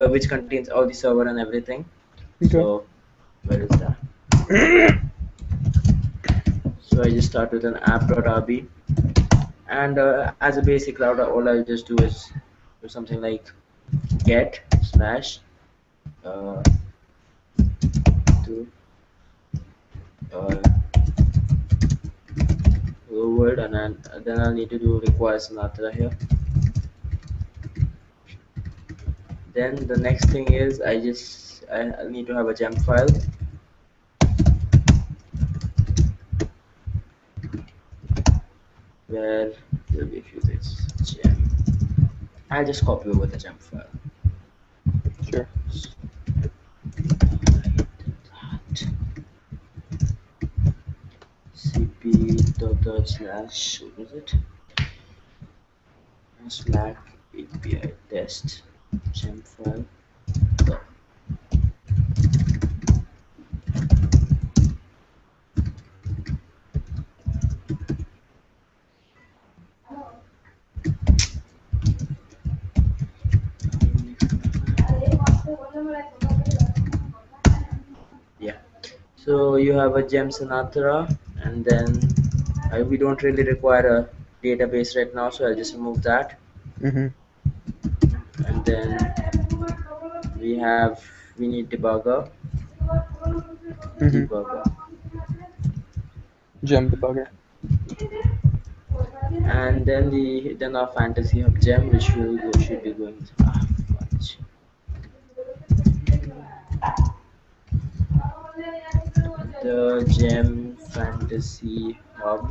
which contains all the server and everything. Okay. So where is that? So I just start with an app.rb, and as a basic router, all I'll just do is do something like get slash to uh, word, and then I'll need to do require Sinatra here. Then the next thing is I need to have a gem file. Where there will be a few things. Gem. I'll just copy over the gem file. Sure. cp.slash what is it? Slack API test gem file. Yeah. So you have a gem Sinatra, and then we don't really require a database right now, so I'll just remove that. Mm-hmm. And then we need debugger. Mm-hmm. Debugger. Gem debugger. And then our fantasy hub gem, which should be going to, fudge. The gem fantasy hub.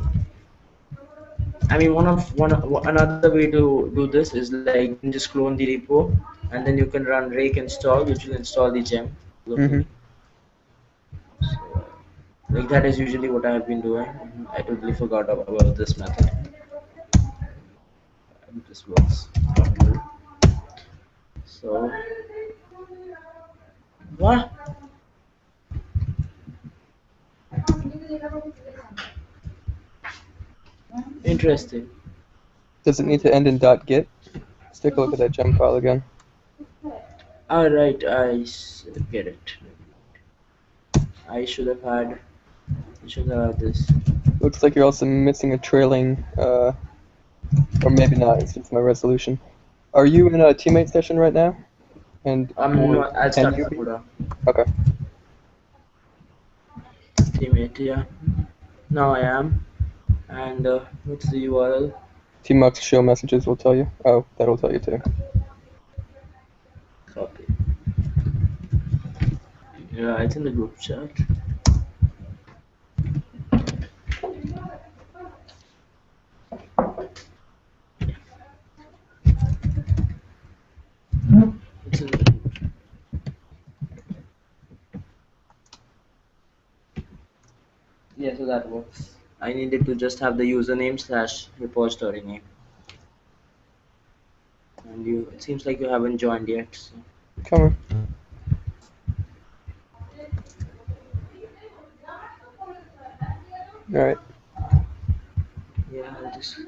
I mean, another way to do this is like you can just clone the repo, and then you can run rake install, which will install the gem Mm-hmm. locally. So, like that is usually what I have been doing. I totally forgot about this method. And this works properly. So, what? Interesting. Does it need to end in .git? Let's take a look at that gem file again. All right, get it. I should have had. I should have had this. Looks like you're also missing a trailing, or maybe not. It's just my resolution. Are you in a teammate session right now? And No, or I'll can start you that. be? Hold on. Okay. Teammate, yeah. Now I am. And what's the URL? Tmux show messages will tell you. Oh, that'll tell you too. Copy. Yeah, it's in the group chat. It's in the group chat. Yeah, so that works. I needed to just have the username slash repository name. And it seems like you haven't joined yet. So. Come on. All right. Yeah, I'll just.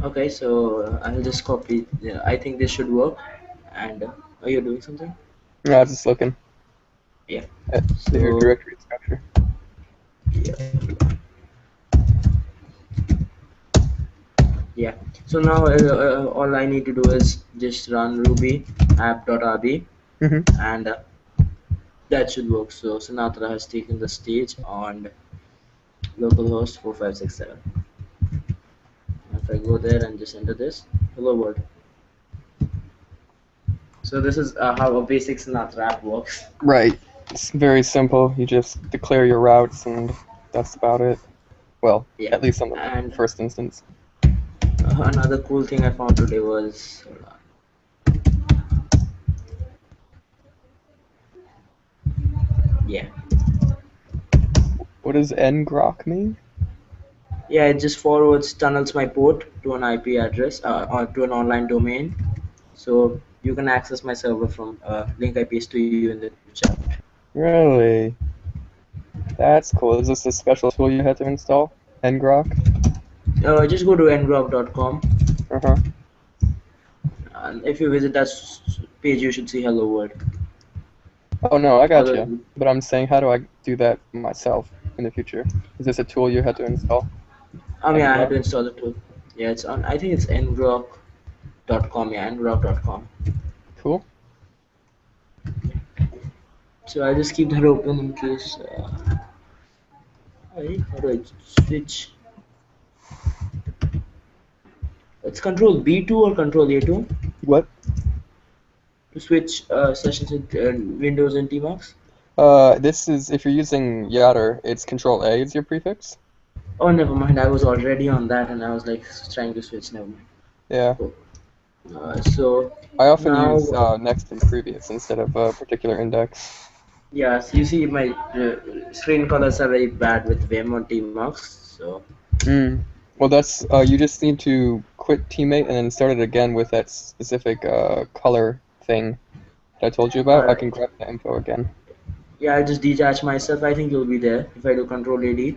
Okay, so I'll just copy. Yeah, I think this should work. And are you doing something? No, I was just looking Yeah. at your So directory structure. yeah. Yeah. So now all I need to do is just run ruby app.rb, Mm-hmm. and that should work. So Sinatra has taken the stage on localhost 4567. If I go there and just enter this, hello world. So this is how a basic Sinatra app works. Right. It's very simple. You just declare your routes, and that's about it. Well, Yeah. at least on the And first instance. another cool thing I found today was, hold on. Yeah. What does ngrok mean? Yeah, it just tunnels my port to an IP address or to an online domain. So You can access my server from link I paste to you in the group chat. Really? That's cool. Is this a special tool you had to install? ngrok? Just go to ngrok.com, Uh-huh. and if you visit that page, you should see Hello World. Oh no, I got Other, you. But I'm saying, how do I do that myself in the future? Is this a tool you had to install? I mean, I had ngrok? to install the tool. Yeah, it's on. I think it's ngrok.com. Yeah, ngrok.com. Cool. So I just keep that open in case. How do I switch? It's Control B2 or Control A2 What? to switch sessions in Windows and Tmax. This is, if you're using Yatter, it's Control A is your prefix. Oh, never mind. I was already on that, and I was like trying to switch. Never mind. Yeah. Cool. So I often now, use next and previous instead of a particular index. yes, you see my screen colors are very bad with Vim on Tmax. So Mm. Well, that's you just need to quit teammate and then start it again with that specific color thing that I told you about. I can alright. grab the info again. Yeah, I just detach myself. I think you'll be there if I do Control AD.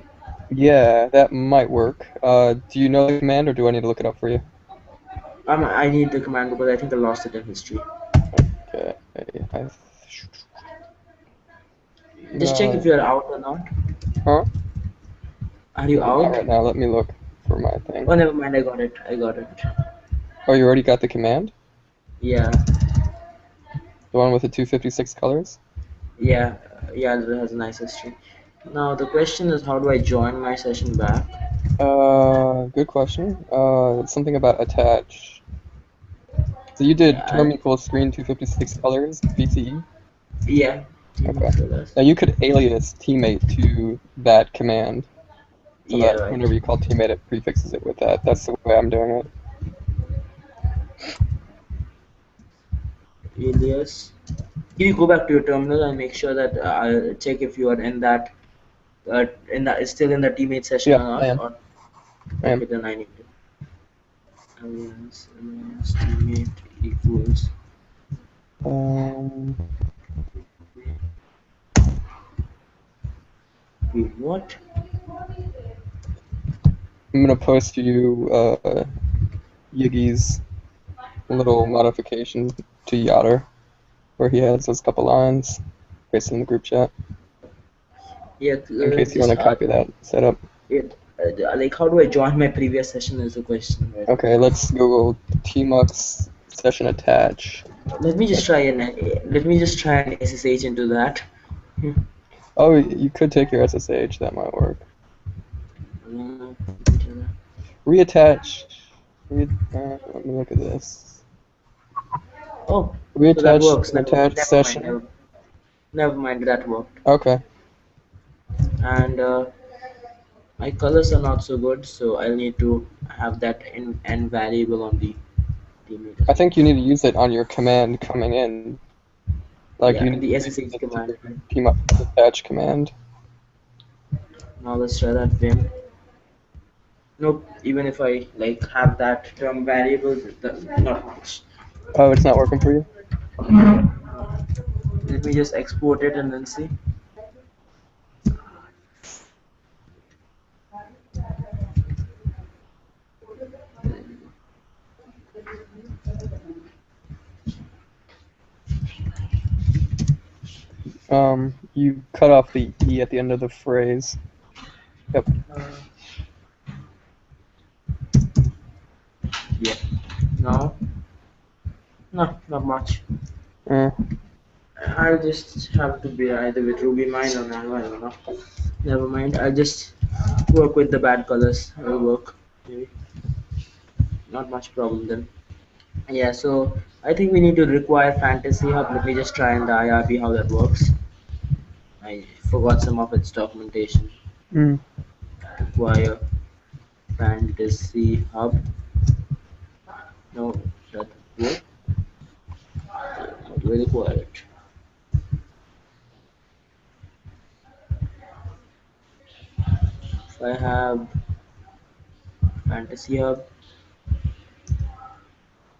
Yeah, that might work. Do you know the command or do I need to look it up for you? I need the command because I think I lost it in history. Okay. I, Just check no. if you're out or not. Huh? Are you Not out? right now. Let me look for my thing. Oh, never mind. I got it. I got it. Oh, you already got the command? Yeah, The one with the 256 colors? yeah, yeah. It has a nice history. Now the question is, how do I join my session back? Good question. It's something about attach. So you Yeah, did term equals screen 256 colors, BTE? yeah. Okay. So that's, Now you could alias teammate to that command so yeah, that right. whenever you call teammate, it prefixes it with that. That's the way I'm doing it. Alias. Can you go back to your terminal and make sure that I'll check if you are in that still in the teammate session Yeah, or I not? am. Or I am. okay, then I need to. Alias teammate equals. Um, Wait, what? I'm gonna post you Yiggy's little modification to Yatter where he has those couple lines. Paste in the group chat Yeah, in case you want just to copy that setup. it. Like, how do I join my previous session is the question, right? Okay, let's Google tmux session attach. Let me just try and SSH into that. Oh, you could take your SSH. That might work. Uh, Reattach. Let me look at this. oh, so that Reattach works. an attached Never mind. session. Never mind. That worked. Okay. And my colors are not so good, so I'll need to have that in variable on the teammate as I well. think you need to use it on your command coming in. Like you Yeah, need the to use SSH it to command. your tmux attach command. Now let's try that Vim. Nope. Even if I like have that term variable, that's not much. Oh, it's not working for you? Let me just export it and then see. You cut off the E at the end of the phrase. Yep. Yeah. No. No, not much. Uh, I'll just have to be either with Ruby mine or Nano. I don't know. Never mind. I'll just work with the bad colors. It'll work. Maybe. Not much problem then. Yeah. So I think we need to require Fantasy Hub. Let me just try in the IRB how that works. I forgot some of its documentation. mm. Require Fantasy Hub. No, that work. Not really require it. If I have Fantasy Hub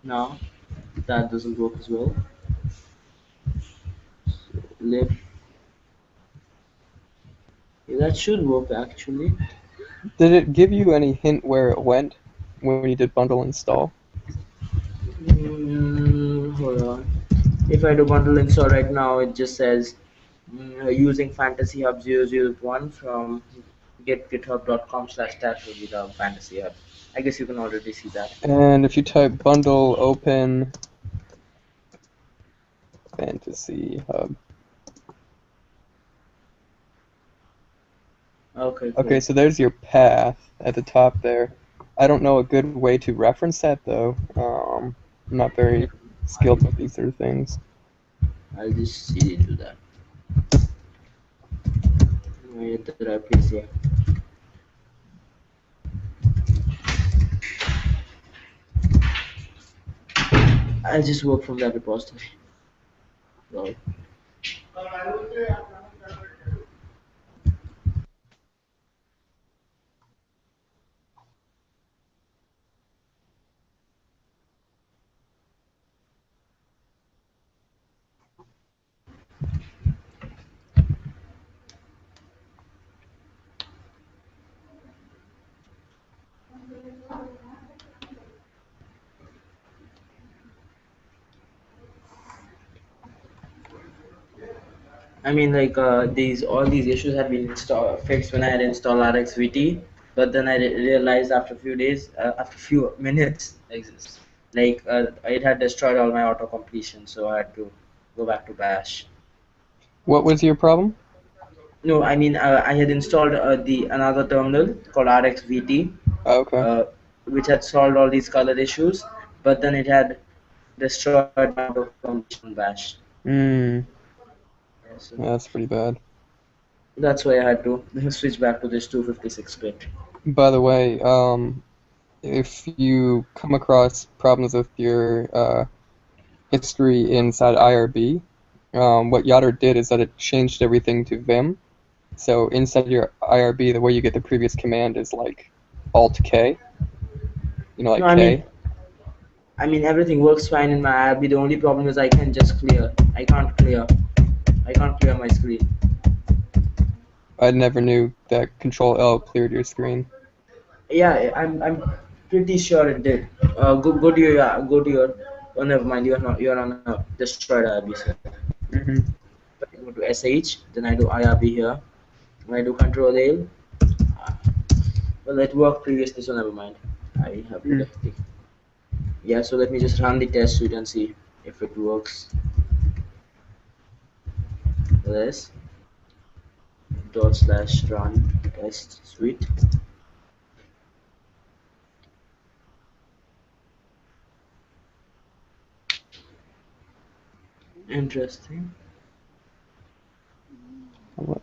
now. That doesn't work as well. Lip. Yeah, that should work actually. Did it give you any hint where it went when you did bundle install? Hold on. If I do bundle install right now, it just says using fantasyhub 001 from github.com/dash fantasyhub. I guess you can already see that. And if you type bundle open fantasy hub. Okay, Okay, cool. so there's your path at the top there. I don't know a good way to reference that though. I'm not very skilled with these sort of things. I'll just see it to that. Where did I place here? I'll just work from that repository. Well, I mean, like these all these issues had been fixed when I had installed RxVT, but then I realized after a few days, after a few minutes, like it had destroyed all my auto completion, so I had to go back to Bash. What was your problem? No, I mean I had installed the another terminal called RxVT, Oh, okay. uh, which had solved all these color issues, but then it had destroyed my auto completion on Bash. Hmm. Yeah, so Yeah, that's pretty bad. that's why I had to switch back to this 256-bit. By the way, if you come across problems with your history inside IRB, what Yotter did is that it changed everything to Vim. So inside your IRB, the way you get the previous command is like Alt K, No, like K. I mean everything works fine in my app. The only problem is I can just clear. I can't clear. I can't clear my screen. I never knew that Control L cleared your screen. Yeah, I'm pretty sure it did. Go to your Oh, never mind. You're not. You're on a destroyed IRB server. Hmm. If I go to SH, then I do IRB here. When I do Control A, well, it worked previously, so never mind. I have to Mm. definitely. Yeah, so let me just run the test suite and see if it works. This /run test suite. Interesting. What?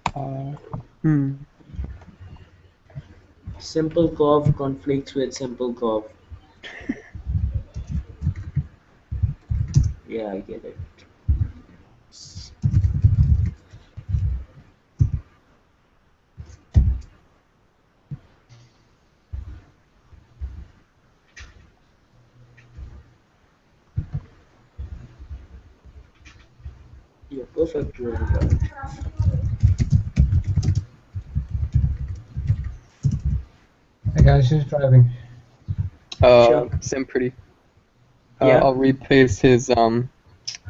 Hmm. Simple curve conflicts with simple curve. Yeah, I get it. Yeah, perfect. Really got it. Hey guys, who's driving? Sure. Sim pretty. Yeah. I'll repaste his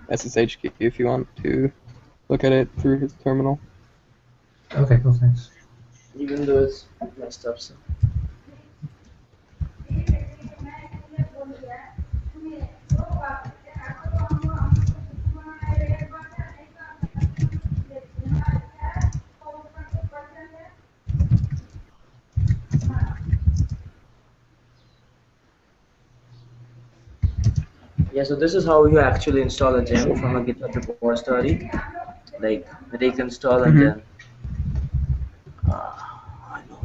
SSH key if you want to look at it through his terminal. Okay, cool, thanks. Even though it's messed up. So. Yeah. So this is how you actually install a gem from a GitHub repository. Like rake install and Hmm. then. I know.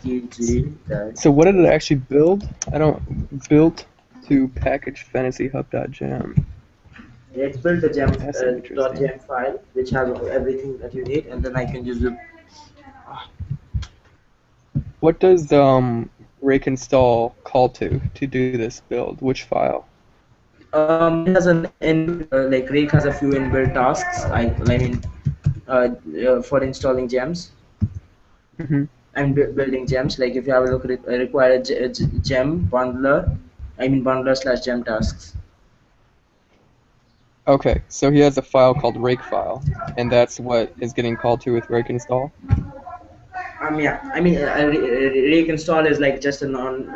PKG that. So what did it actually build? I don't built to package fantasyhub.gem. It built a gem That's interesting. .gem file which has everything that you need, and then I can just do. What does rake install call to do this build? Which file? It has an inbuilt like Rake has a few inbuilt tasks. I mean, for installing gems Hmm. and building gems. Like if you have a look at it, require a gem bundler. I mean bundler slash gem tasks. Okay, so he has a file called rake file, and that's what is getting called to with rake install. Yeah, I mean, rake install is like just a non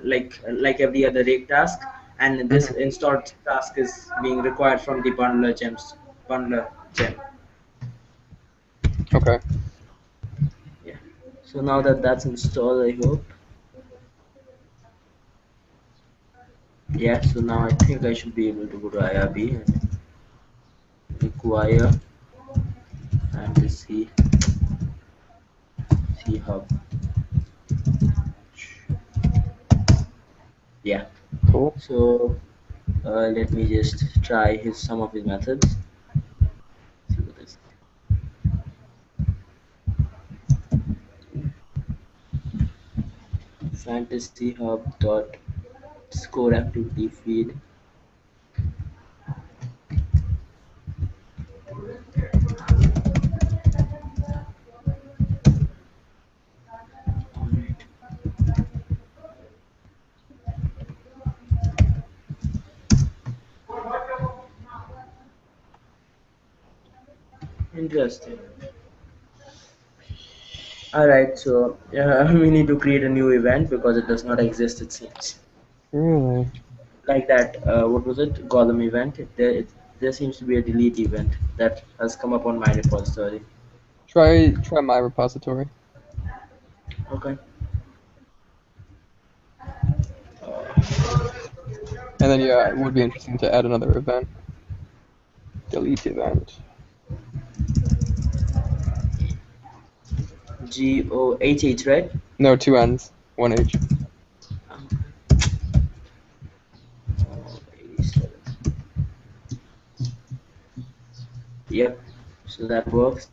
like every other rake task, and this Hmm. install task is being required from the bundler gem. Okay. Yeah. So now that that's installed, I hope. Yeah. So now I think I should be able to go to IRB and require fantasy C hub. Yeah. Cool. So let me just try his some of his methods. See what this. Fantasy hub dot score activity feed. Alright. Interesting. Alright, so we need to create a new event because it does not exist, it seems. Really? Like that, what was it? Golem event. There seems to be a delete event that has come up on my repository. Try my repository. Okay. And then yeah, it would be interesting to add another event. Delete event. GOHH, right? No, two N's, one H. Um, 87. Yep. So that works.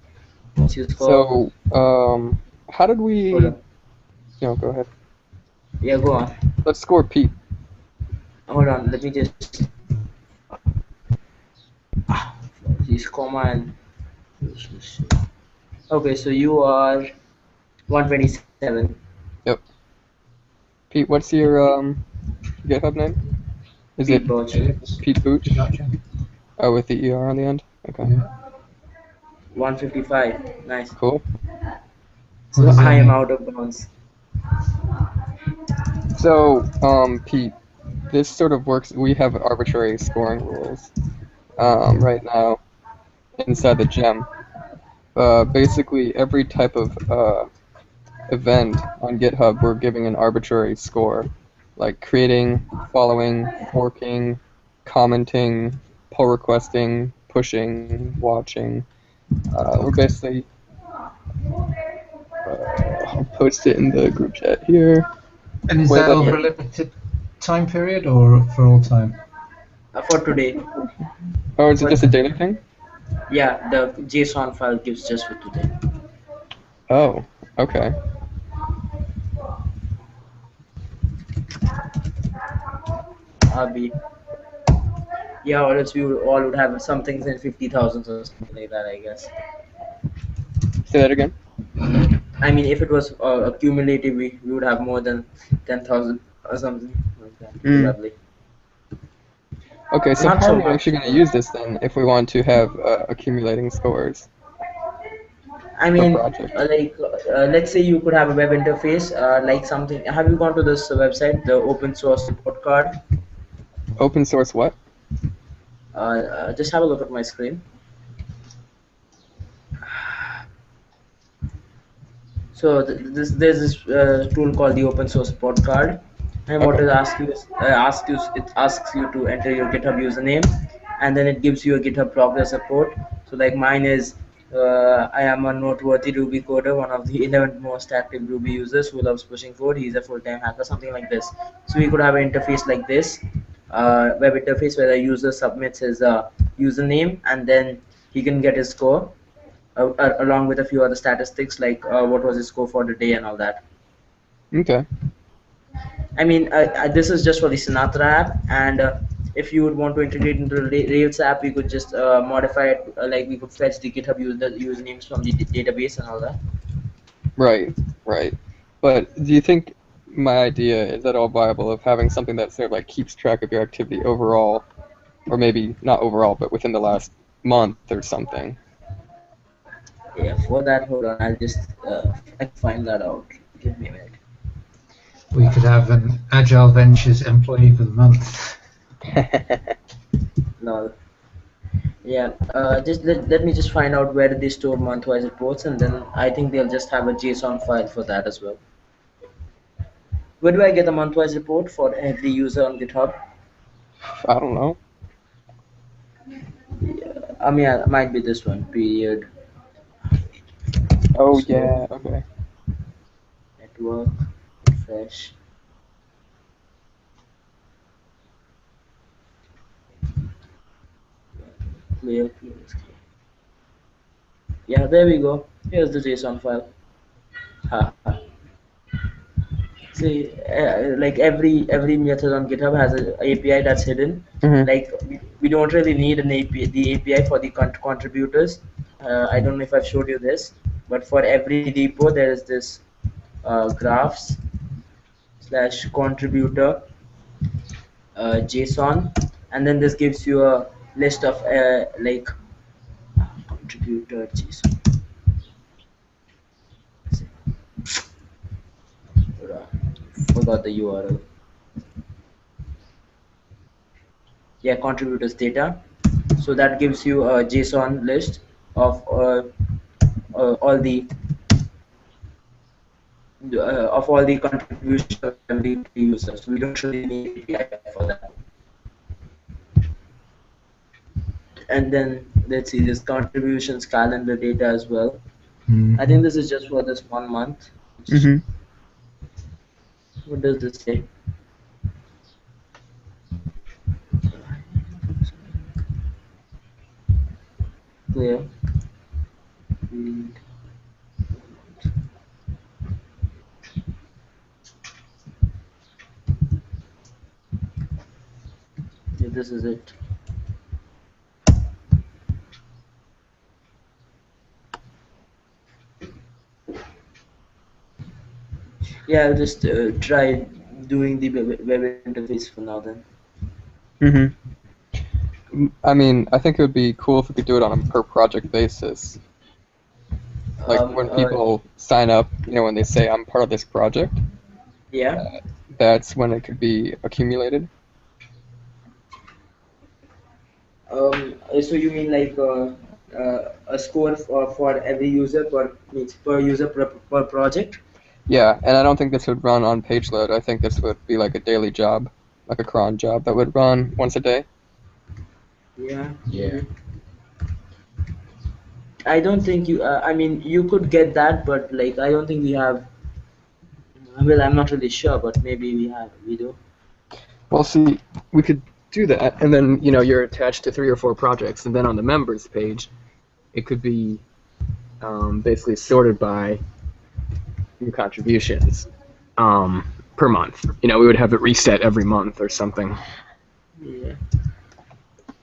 What's your score? So, how did Hold we? on. No, go ahead. Yeah, go on. Let's score Pete. Hold on. Let me just. Use comma and. Okay, so you are 127. Yep. Pete, what's your GitHub name? Is it Pete Birch. It's Pete Booch? gotcha. Oh, with the ER on the end? Okay. Yeah. 155. Nice. Cool. What So does I that am mean? out of bounds. So, Pete, this sort of works. We have arbitrary scoring rules right now inside the gem. Basically, every type of event on GitHub, we're giving an arbitrary score, like creating, following, forking, commenting, pull requesting, pushing, watching. We're basically, I'll post it in the group chat here. And is Wait, that let over Yeah. a limited time period or for all time? For today. Oh, is it For just a daily thing? yeah, the JSON file gives just for today. Oh, okay. RB. Yeah, or else we would all would have some things in 50,000 or something like that, I guess. Say that again. I mean, if it was accumulative, we would have more than 10,000 or something like that, Mm. probably. Okay, so Not how so are we much. actually going to use this then if we want to have accumulating scores I per mean, project? let's say you could have a web interface, like something. Have you gone to this website, the open source report card? Open source what? Just have a look at my screen. So there's this tool called the open source report card, and what Okay. it asks you is it asks you to enter your GitHub username, and then it gives you a GitHub progress report. So like mine is, I am a noteworthy Ruby coder, one of the 11 most active Ruby users who loves pushing code. He's a full-time hacker, something like this. So we could have an interface like this, web interface where the user submits his username, and then he can get his score along with a few other statistics like what was his score for the day and all that. Okay. I mean, this is just for the Sinatra app, and if you would want to integrate into the Rails app, we could just modify it. Like we could fetch the GitHub usernames from the database and all that. Right, right. But do you think my idea is at all viable of having something that sort of like keeps track of your activity overall, or maybe not overall, but within the last month or something? Yeah, for that, hold on, I'll just I can find that out. Give me a minute. We could have an Agile Ventures employee for the month. No, yeah, just let me just find out where they store month-wise reports, and then I think they'll just have a JSON file for that as well. Where do I get the month-wise report for every user on GitHub? I don't know. I mean, it might be this one. Period. Oh Score, yeah, okay. network, refresh. Clear, clear, clear. Yeah, there we go. Here's the JSON file. Ha ha. See, like every method on GitHub has an API that's hidden. Hmm. Like we don't really need an API, the API for the contributors. I don't know if I've showed you this, but for every repo there is this graphs slash contributor JSON, and then this gives you a list of like contributor JSON. Forgot the URL. Yeah, contributors data. So that gives you a JSON list of all the contributions of every user. So we don't really need API for that. And then let's see this contributions calendar data as well. I think Mhm. this is just for this 1 month. Hmm. What does this say? Clear. Read. Yeah, this is it. Yeah, I'll just try doing the web interface for now then. Hmm. I mean, I think it would be cool if we could do it on a per project basis. Like Um, when uh, people sign up, when they say I'm part of this project, yeah. that's when it could be accumulated. So you mean like a score for every user per means per user per project? Yeah, and I don't think this would run on page load. I think this would be like a daily job, like a cron job that would run once a day. Yeah. Yeah. I don't think you. I mean, you could get that, but like I don't think we have. Well, I'm not really sure, but maybe we have. We do. Well, see, we could do that, and then you're attached to 3 or 4 projects, and then on the members page, it could be basically sorted by your contributions per month. We would have it reset every month or something. Yeah.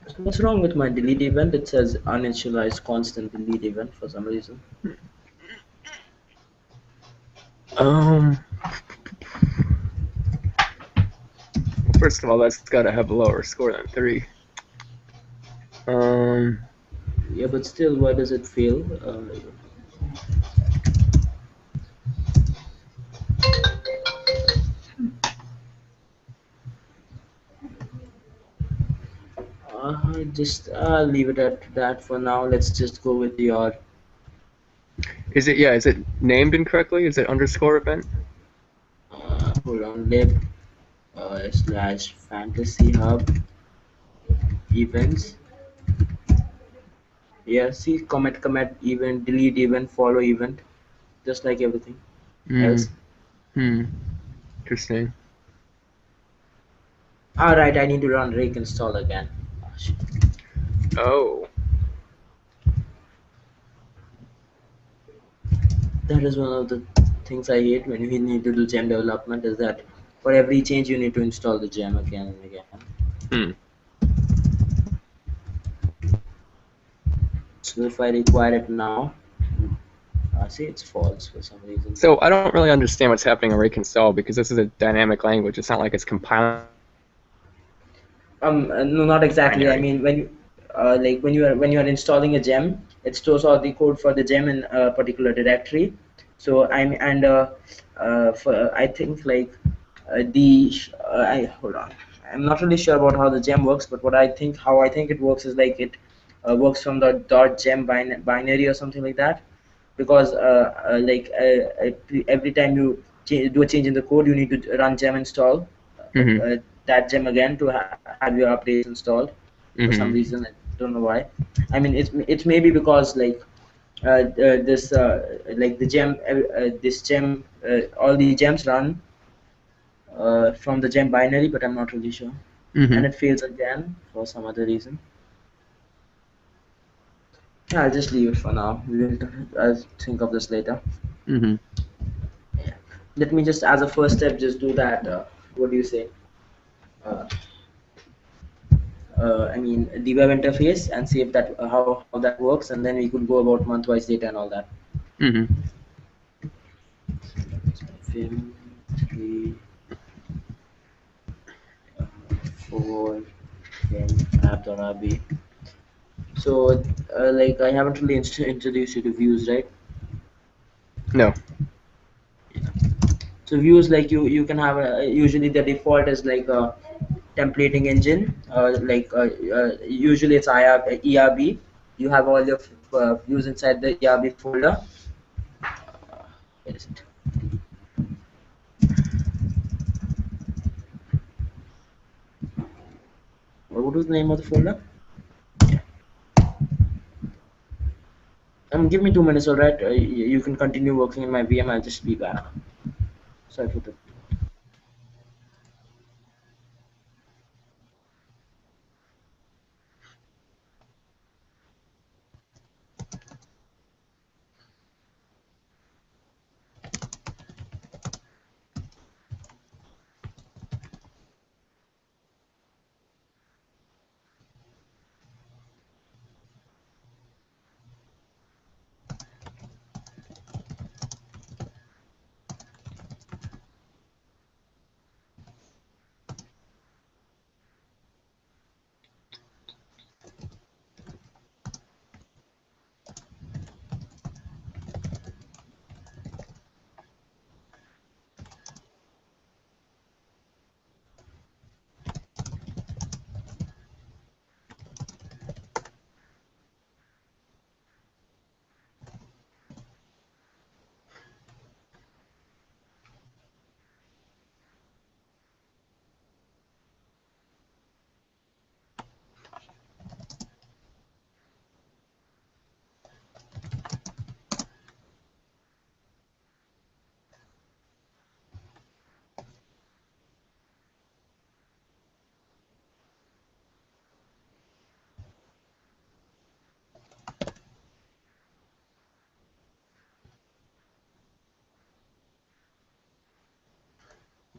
So what's wrong with my delete event? It says uninitialized constant delete event for some reason. Um, First of all, that's got to have a lower score than 3. Um, Yeah, but still, why does it fail? Just leave it at that for now. Let's just go with your is it named incorrectly? Is it underscore event? hold on lib slash fantasy hub events. Yeah, see commit event, delete event, follow event, just like everything Hmm. else. Interesting. All right, I need to run rake install again. Ah, shit. Oh. That is one of the things I hate when we need to do gem development. Is that For every change, you need to install the gem again and again. Hmm. So if I require it now, see it's false for some reason. So I don't really understand what's happening in rake install because this is a dynamic language. It's not like it's compiling No, not exactly. I binary. mean, like when you are installing a gem, it stores all the code for the gem in a particular directory. So I'm and for I think like I hold on. I'm not really sure about how the gem works, but how I think it works is like it works from the .gem binary or something like that, because every time you do a change in the code, you need to run gem install Mm-hmm. that gem again to have your updates installed for some Mm-hmm. reason. I don't know why. I mean, it's maybe because like this like the gem this gem all the gems run from the gem binary, but I'm not really sure, Mm-hmm. and it fails again for some other reason. Yeah, I'll just leave it for now. I'll think of this later. Mm-hmm. Yeah. Let me just, as a first step, just do that. What do you say? Uh, I mean, the web interface, and see if that how that works, and then we could go about month-wise data and all that. Mm-hmm. Film 3, 4, then app.rb. So, like, I haven't really introduced you to views, right? No. So views, like you can have usually the default is like a templating engine, usually it's ERB. You have all your views inside the ERB folder. Where is it? What was the name of the folder? Yeah. Give me 2 minutes, all right? You can continue working in my VM. I'll just be back. Sorry for the.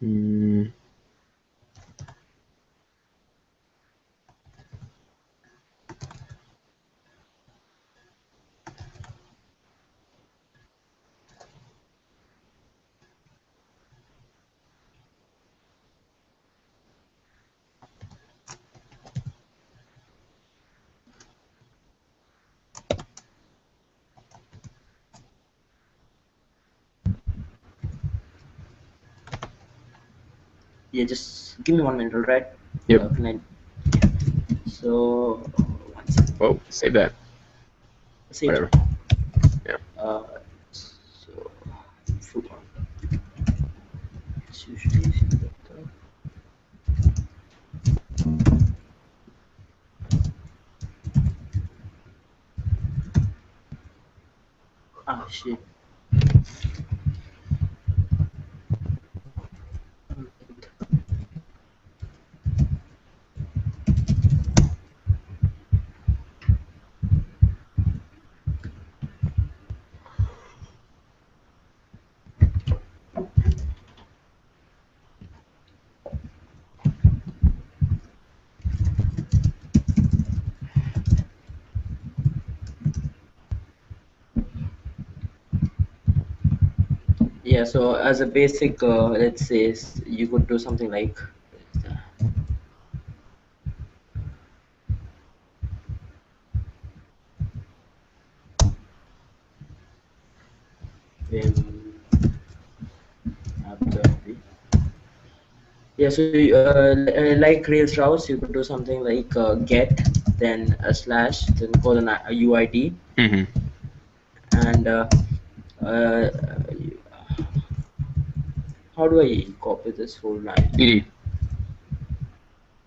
Mm. Yeah, just give me 1 minute, all right? Yep. Can I? So, one second. Whoa. Save that. Saved Whatever. it. Yeah. So, full on. It's usually ah shit. Yeah, so as a basic, let's say you could do something like vim after v. Yeah, so like Rails routes, you could do something like get, then a slash, then colon a UID, Mm-hmm. and uh, how do I copy this whole line? DD.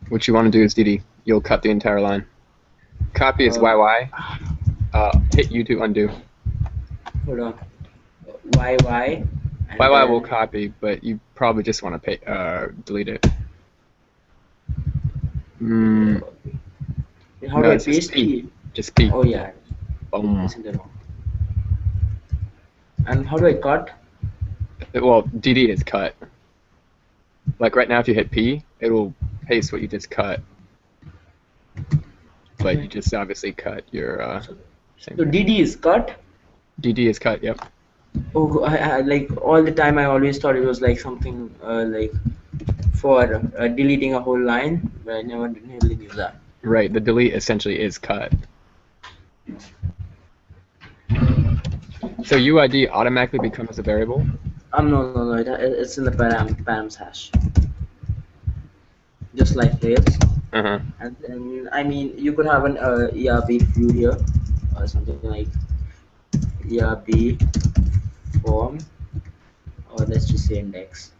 What you want to do is DD. You'll cut the entire line. Copy is Uh, YY. Hit U to undo. Hold on, YY, and YY will then copy, but you probably just want to delete it. Mm, how do no, I it's just paste P. P? Just P. Oh yeah, Boom. isn't it wrong? And how do I cut? Well, DD is cut. Like right now, if you hit P, it will paste what you just cut. But you just obviously cut your same So thing. DD is cut. DD is cut, yep. Oh, I like all the time. I always thought it was like something like for deleting a whole line, but I never really knew that. Right, the delete essentially is cut. So UID automatically becomes a variable? No. It's in the params hash, just like Rails. Uh-huh. And then I mean, you could have an ERB view here, or something like ERB form, or let's just say index.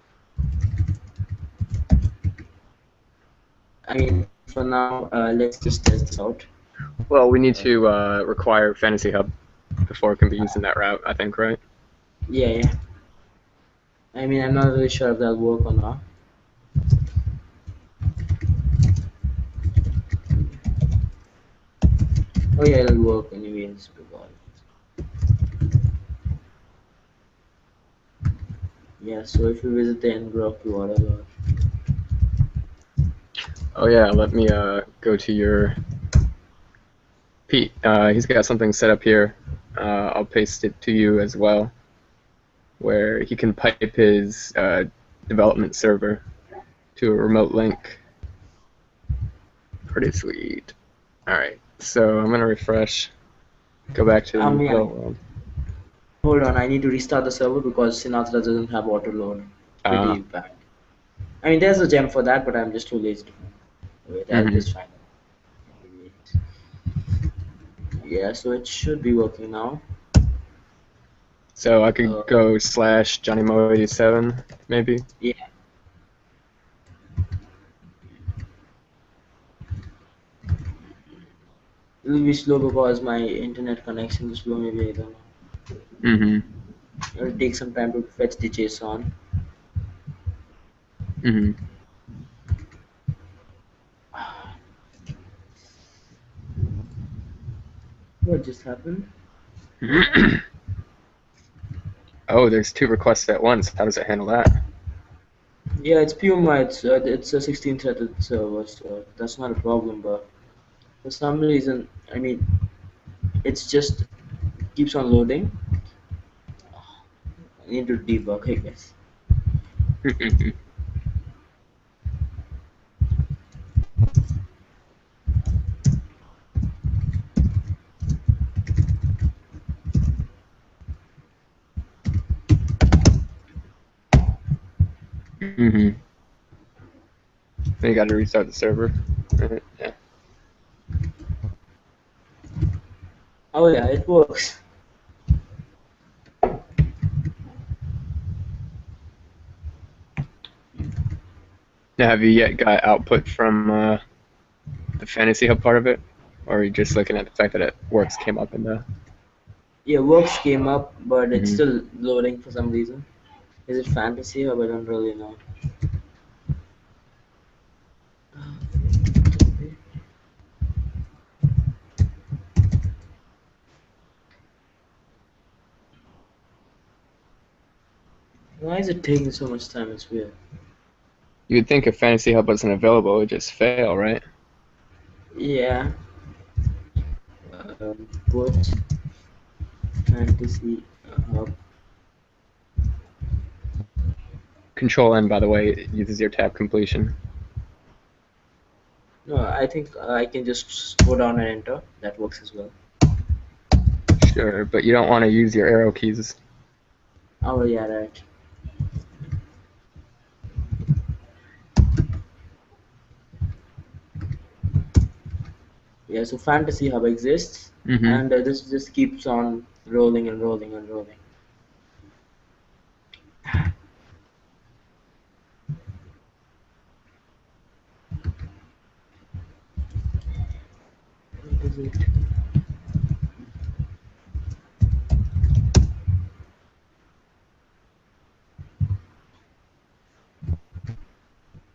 I mean, for now, let's just test this out. Well, we need to require fantasyhub before it can be used in that route, I think, right? Yeah. I mean, I'm not really sure if that'll work or not. Oh yeah, it'll work anyways because yeah. So if you visit the ngrok whatever. Oh yeah, let me go to your Pete. He's got something set up here. I'll paste it to you as well, where he can pipe his development server to a remote link. Pretty sweet. All right, so I'm gonna refresh. Go back to the real world. Hold on, I need to restart the server because Sinatra doesn't have auto load. Pretty bad. I mean, there's a gem for that, but I'm just too lazy to find it. Wait, I'll just find it. Yeah, so it should be working now. So I could go slash JohnnyMo87 maybe. Yeah. It'll be slow because my internet connection is slow. Maybe I don't know. It'll take some time to fetch the JSON. What just happened? Oh, there's 2 requests at once. How does it handle that? Yeah, it's Puma. It's a 16-threaded server, so that's not a problem. But for some reason, I mean, it's just keeps on loading. I need to debug, I guess. Then you got to restart the server. Yeah. Oh yeah, it works. Now, have you yet got output from the fantasy hub part of it, or are you just looking at the fact that it works came up in the? Yeah, works came up, but it's still loading for some reason. Is it fantasy or I don't really know. Why is it taking so much time? It's weird. You'd think if fantasy hub wasn't available, it would just fail, right? Yeah. Put fantasy hub Control N, by the way, uses your tab completion. No, I think I can just go down and enter. That works as well. Sure, but you don't want to use your arrow keys. Oh yeah, right. Yeah, so Fantasy Hub exists, and this just keeps on rolling and rolling and rolling. What is it?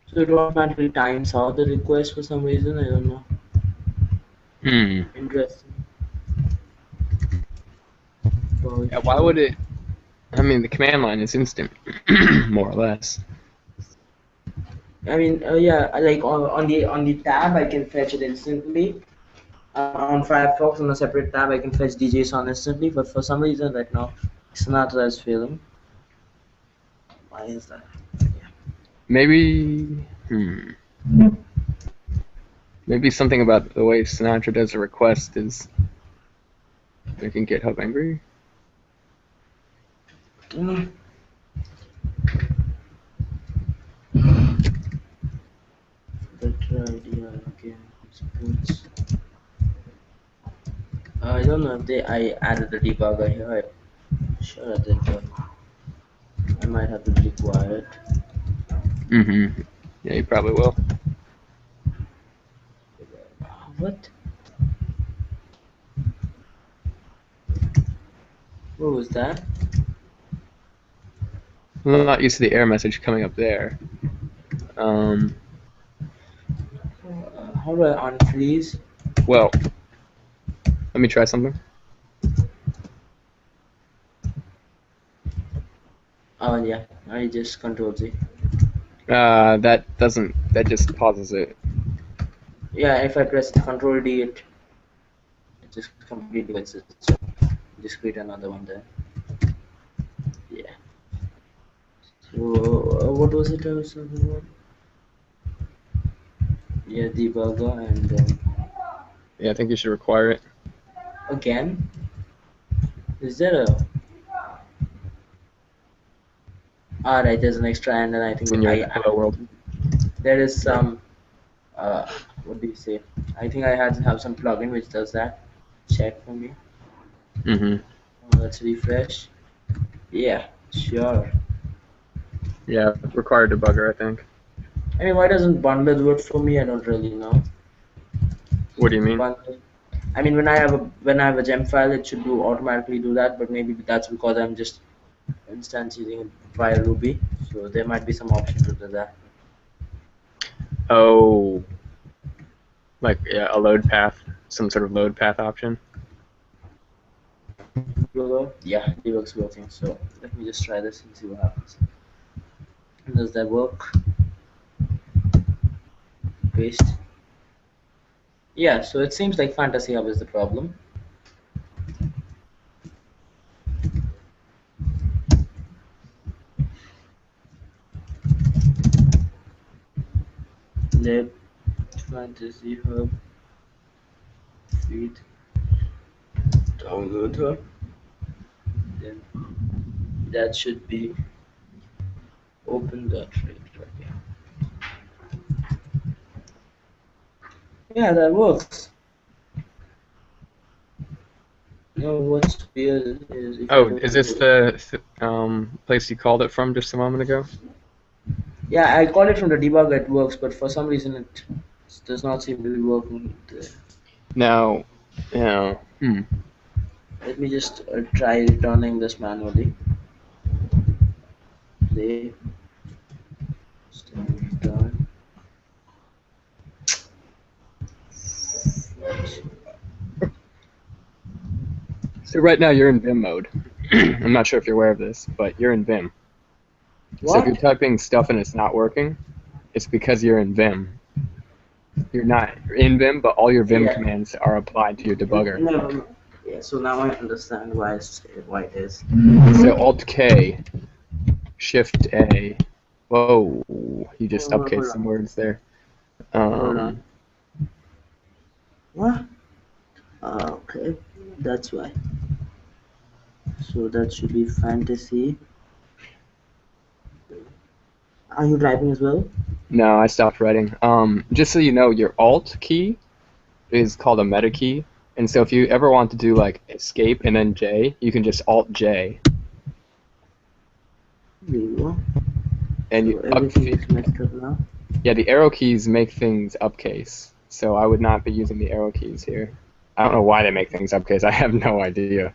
So it automatically times out the request for some reason. I don't know. Interesting. Yeah, why would it? I mean, the command line is instant, more or less. I mean, yeah, like on the tab, I can fetch it instantly. On Firefox, on a separate tab, I can fetch DJSON instantly. But for some reason, right now, Sinatra is failing. Why is that? Yeah. Maybe. Maybe something about the way Sinatra does a request is making GitHub angry. Better idea again. Supports. I don't know if I added the debugger here. Sure, I did. I might have to require it. Yeah, you probably will. What? What was that? I'm not used to the error message coming up there. How do I unfreeze? Well, let me try something. Oh yeah, I just Control Z. That just pauses it. Yeah, if I press Control D, it just completely exits. So just create another one there. Yeah. So what was it I was talking about? Yeah, debugger and Yeah, I think you should require it. again. Is there a? Alright, there's an extra and then I think When you're in Hello World. there is some. What do you say? I think I have some plugin which does that. Check for me. Let's refresh. Yeah, sure. Yeah, required debugger, I think. I mean, why doesn't bundle work for me? I don't really know. What do you mean? Bundle. I mean, when I have a gem file, it should automatically do that. But maybe that's because I'm just instantiating it via Ruby. So there might be some option to do that. Oh, like yeah, a load path, some sort of load path option. Yeah, debug's working. So let me just try this and see what happens. Does that work? Paste. Yeah, so it seems like Fantasy Hub is the problem. Lib Fantasy Hub feed downloader. Then that should be open that right here. Yeah, that works. No, what's weird is if I Oh, go is this the place you called it from just a moment ago? Yeah, I call it from the debugger. It works, but for some reason it does not seem to be working. Now, yeah. Let me just try returning this manually. Play. Return. So right now you're in Vim mode. I'm not sure if you're aware of this, but you're in Vim. What? So if you're typing stuff and it's not working, it's because you're in Vim. You're not in Vim, but all your Vim commands are applied to your debugger. No, yeah, so now I understand why it is. So Alt K, Shift A, Whoa, you just Hold upcase on. some words there. Hold on. Um, What? Okay, that's why. So that should be fantasy. Are you typing as well? no, I stopped writing. Just so you know, your Alt key is called a meta key, and so if you ever want to do like escape and then J, you can just Alt J, There you go. and So you everything is messed up now. Yeah, the arrow keys make things upcase, so I would not be using the arrow keys here. I don't know why they make things upcase. I have no idea.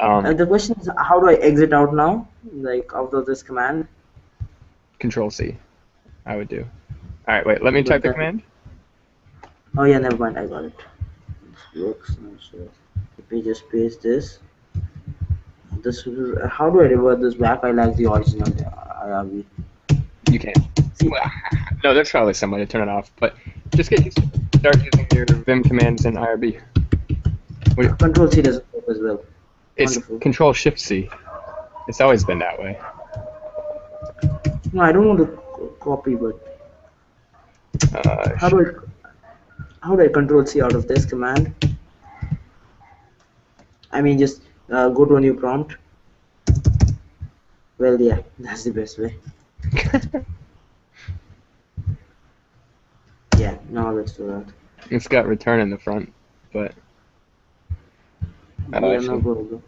And the question is, how do I exit out now? Like out of this command? Control C, I would do. All right, wait. Let me type But the that. command. Oh yeah, never mind. I got it. This works now. So let me just paste this. This. How do I revert this back? I like the original IRB. You can. Well, no, there's probably some way to turn it off, but just get used to it. Start using your Vim commands in IRB. Control C doesn't work as well. It's Wonderful. Control Shift C. It's always been that way. No, I don't want to copy, but how do I control C out of this command? I mean, just go to a new prompt. Well, yeah, that's the best way. Yeah, now let's do that. It's got return in the front, but Yeah, no actually, problem.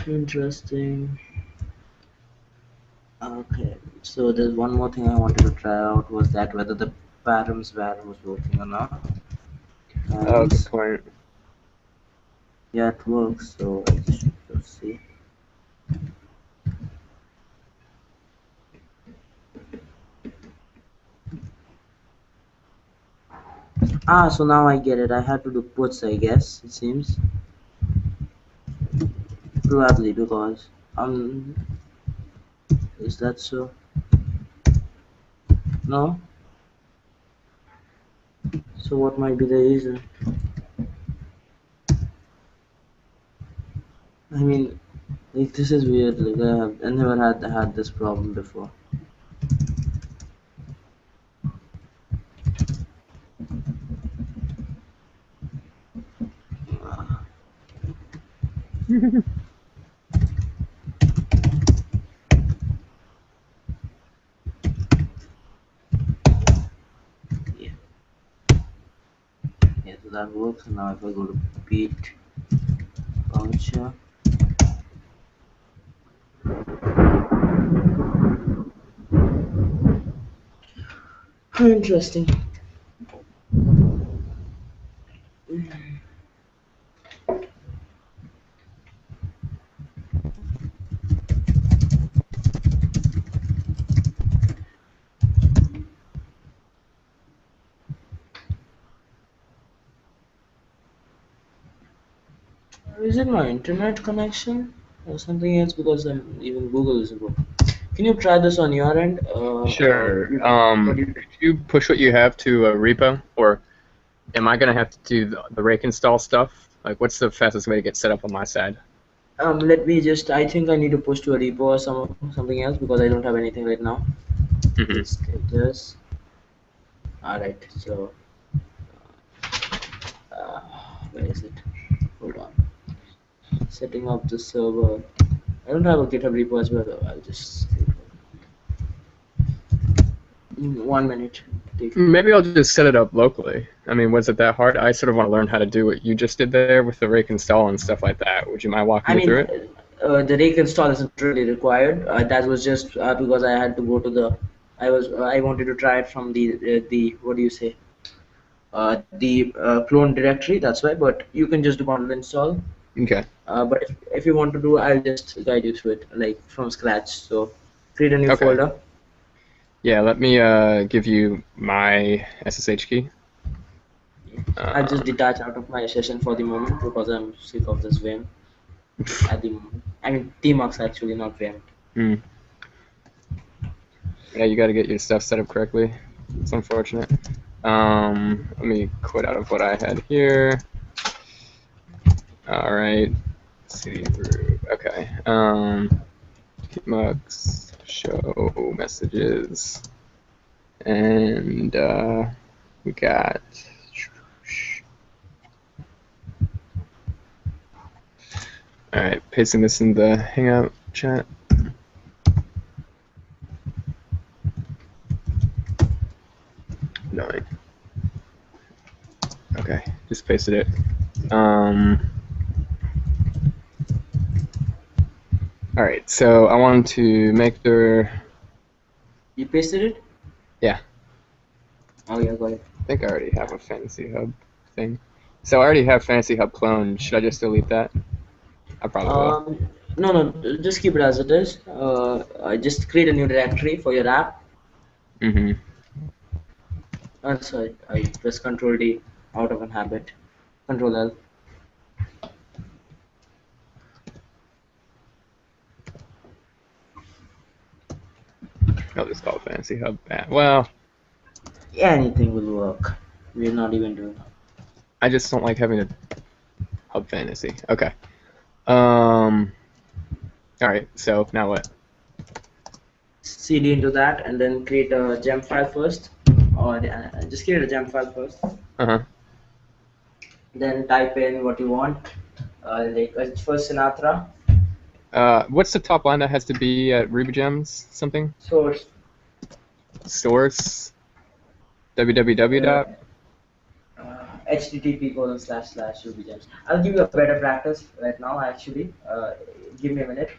Interesting. Okay, so there's one more thing I wanted to try out was that whether the params var was working or not. oh, good point. Yeah, it works. So I should see. Ah, so now I get it. I had to do puts, I guess. It seems probably because is that so? No. So what might be the reason? I mean, like this is weird. Like I never had this problem before. Yeah, yeah. So that works. And now if I go to beat voucher, interesting. Is it my internet connection or something else? Because even Google isn't working. Can you try this on your end? Sure. What you Could you push what you have to a repo, or am I gonna have to do the rake install stuff? Like, what's the fastest way to get set up on my side? let me just. I think I need to push to a repo or something else because I don't have anything right now. Hmm. Let's get this. All right. So, uh, where is it? Hold on. Setting up the server. I don't have a GitHub repo as well. Though. I'll just 1 minute. Take. Maybe I'll just set it up locally. I mean, was it that hard? I sort of want to learn how to do what you just did there with the rake install and stuff like that. Would you mind walking I me mean, through it? the rake install isn't really required. That was just because I had to go to the. I wanted to try it from the what do you say? The clone directory. That's why. But you can just do bundle install. Okay. But if you want to do, I'll just guide you through it like from scratch. So create a new Okay. folder. Yeah, let me give you my SSH key. I'll just detach out of my session for the moment because I'm sick of this Vim at the moment. I mean, Tmux actually, not Vim. Hmm. Yeah, you got to get your stuff set up correctly. It's unfortunate. Let me quit out of what I had here. All right. CD group. Okay. Tmux. show messages, and we got. All right, pasting this in the Hangout chat. Nine. Okay, just pasted it. All right, so I wanted to make the. You pasted it? Yeah. Oh yeah, got it. I think I already have a Fantasy Hub thing. So I already have Fantasy Hub cloned. Should I just delete that? I probably will. No, just keep it as it is. Just create a new directory for your app. Mm-hmm. Sorry, I press Control D out of an habit. Control L. I'll just call it Fantasy Hub. Well, Anything will work. We're not even doing. I just don't like having a Hub Fantasy. Okay. All right. So now what? CD into that and then create a gem file first, or just create a gem file first. Uh-huh. Then type in what you want, first Sinatra. What's the top line that has to be at Ruby Gems? Something? Source. Source. www dot. http:// Ruby Gems. I'll give you a better practice right now. Actually, give me a minute.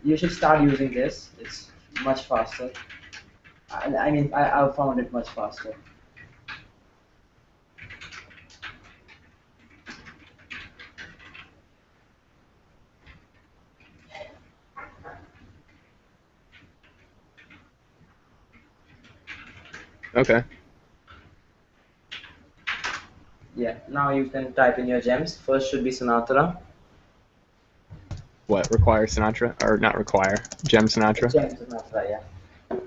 You should start using this. It's much faster. I found it much faster. Okay. Yeah. Now you can type in your gems. First should be Sinatra. What require Sinatra or not require? Gem Sinatra. Gem Sinatra, yeah.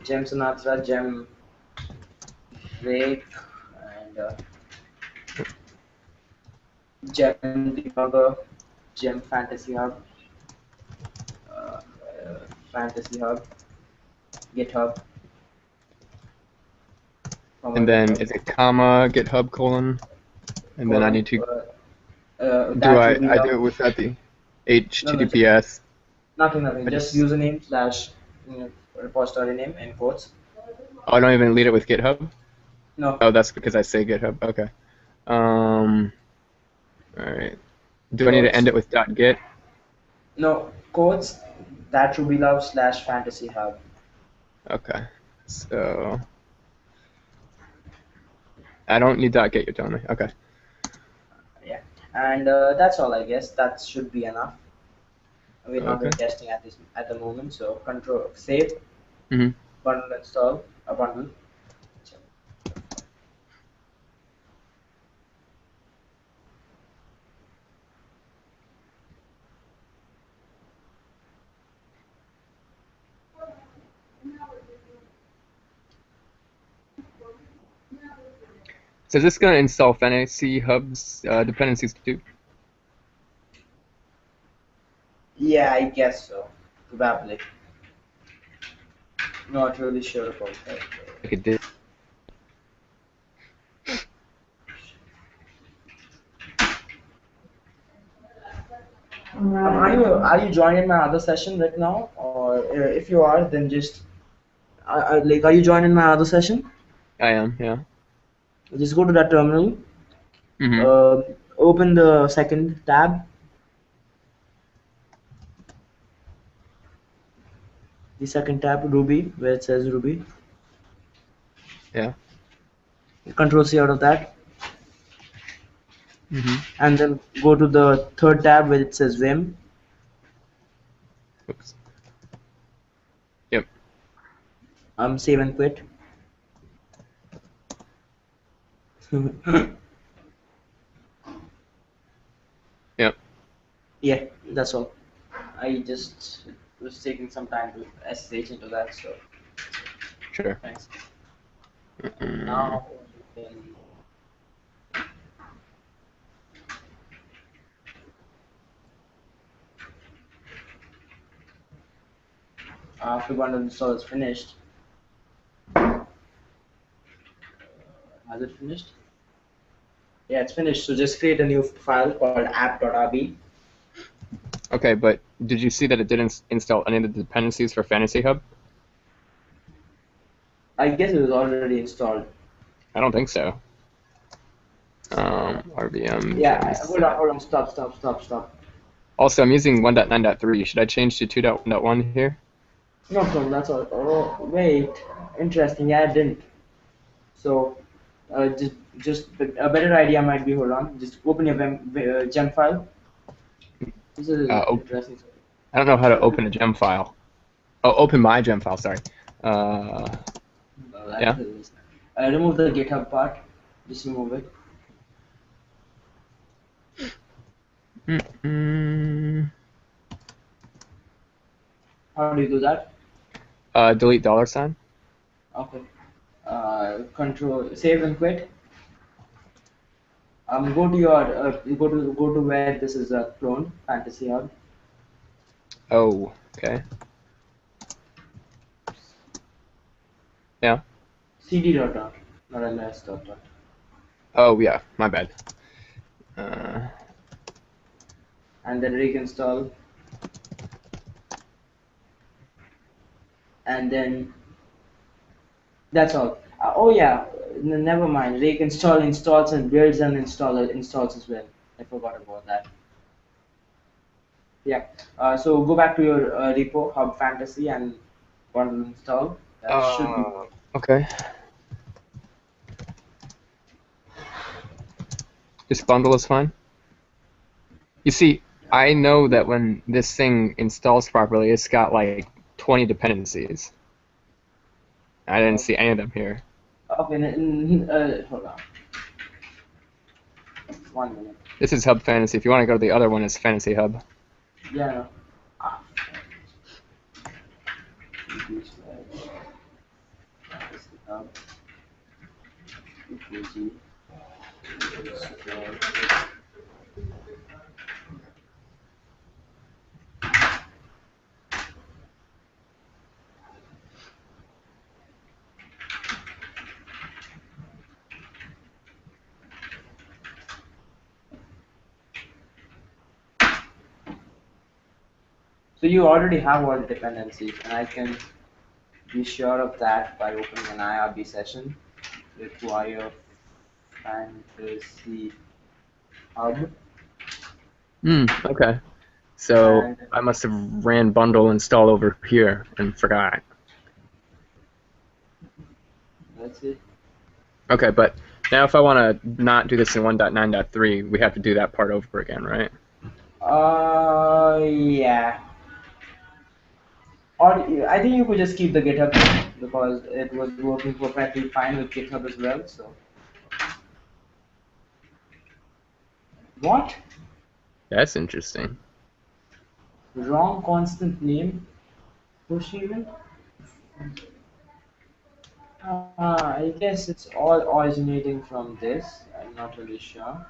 Gem Sinatra, Gem Drake, and Gem Debugger, Gem Fantasy Hub, uh, Fantasy Hub, GitHub. And then GitHub. is it comma GitHub colon? And then I need to. Do That will be I do it without the no, HTTPS? nothing. I Just just. username slash repository name in quotes. Oh, I don't even lead it with GitHub. No, Oh, that's because I say GitHub. Okay. All right. Do I need to quotes. end it with .git? No, quotes. That will be love slash fantasy hub. Okay. So I don't need .git. You're telling me. Okay. Yeah, and that's all. I guess that should be enough. We're not Okay. doing testing at the moment, so control save Mhm. bundle install a bundle. So is this gonna install Fantasy Hub's dependencies too? Yeah, I guess so. Probably. Not really sure about that. Like it did. Are you joining my other session right now, or if you are, then just are you joining my other session? I am. Yeah. Just go to that terminal. Mhm. Uh, Open the second tab. The second tab, Ruby, where it says Ruby. Yeah. Control C out of that, Mhm. and then go to the third tab where it says Vim. Oops. Yep. Save and quit. Yep. Yeah, that's all. I just was taking some time to SSH into that, so Sure. thanks. Mm. Now you can. after bundle install is finished. Has it finished? Yeah, it's finished. So just create a new file called app.rb. Okay, but did you see that it didn't install any of the dependencies for Fantasy Hub? I guess it was already installed. I don't think so. RVM Yeah, gems. hold on, stop. Also, I'm using 1.9.3. Should I change to 2.1 here? No problem, that's all. Oh, wait. Interesting. Yeah, I didn't. So, just a better idea might be, hold on, just open your gem file. This is interesting. I don't know how to open a gem file. Oh, open my gem file, sorry. Yeah. Remove the GitHub part. Just remove it. How do you do that? Delete $. Okay. Control save and quit. Go to your go to where this is cloned fantasy hub. Oh, okay. Yeah. cd dot dot, not ls dot dot. Oh yeah, my bad. And then reinstall. And then that's all. Oh yeah, never mind. Reinstall installs and builds and installer installs as well. I forgot about that. Yeah. So go back to your repo hub fantasy and bundle install. That should be. Okay. This bundle is fine. You see, I know that when this thing installs properly, it's got like 20 dependencies. I didn't see any of them here. Okay, hold on. 1 minute. This is Hub Fantasy. If you want to go to the other one, it's Fantasy Hub. Yeah, no. So you already have all the dependencies, and I can be sure of that by opening an IRB session. Require fantasy hub. Okay. So And I must have ran bundle install over here and forgot. that's it. Okay, but now if I want to not do this in 1.9.3, we have to do that part over again, right? Yeah. Or I think you could just keep the GitHub because it was working perfectly fine with GitHub as well. So what? That's interesting. Wrong constant name? Push event? I guess it's all originating from this. I'm not really sure.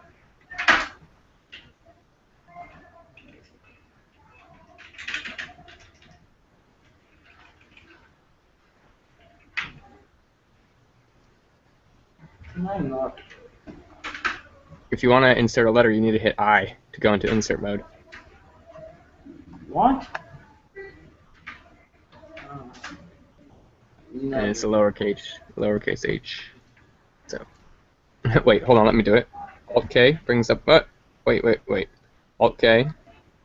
I'm not. If you want to insert a letter, you need to hit I to go into insert mode. What? And it's a lowercase h. So, wait, hold on, let me do it. Alt K brings up, wait. Alt K,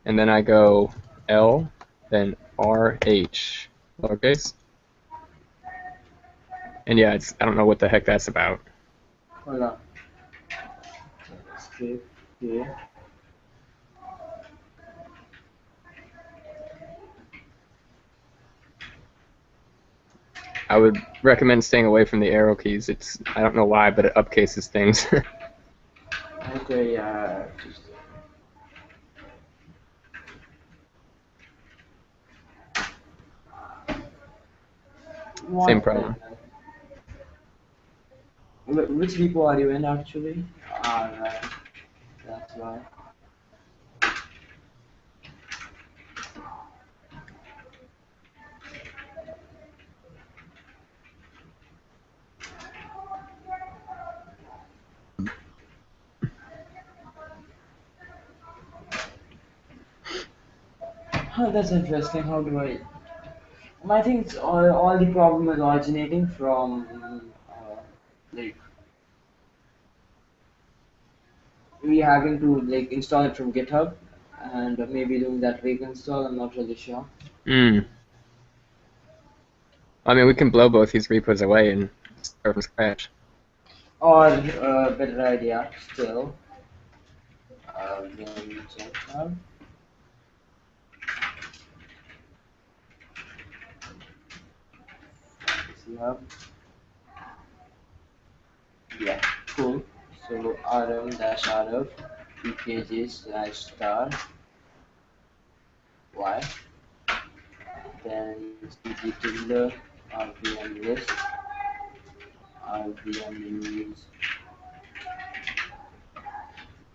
and then I go L, then RH, lowercase. And yeah, I don't know what the heck that's about. Hold on. Escape here. I would recommend staying away from the arrow keys. I don't know why, but it upcases things. Okay, yeah. Same What problem. Which repo are you in actually? Alright, that's why. Oh, that's interesting. How do I? I think it's all the problem is originating from like we having to like install it from GitHub and maybe doing that rake install. I'm not really sure. Hmm. I mean, we can blow both these repos away and start from scratch. Or better idea still, then GitHub. GitHub. Yeah, cool. So rm-rf pkg/star y, then cg tilde rvm list rvm use.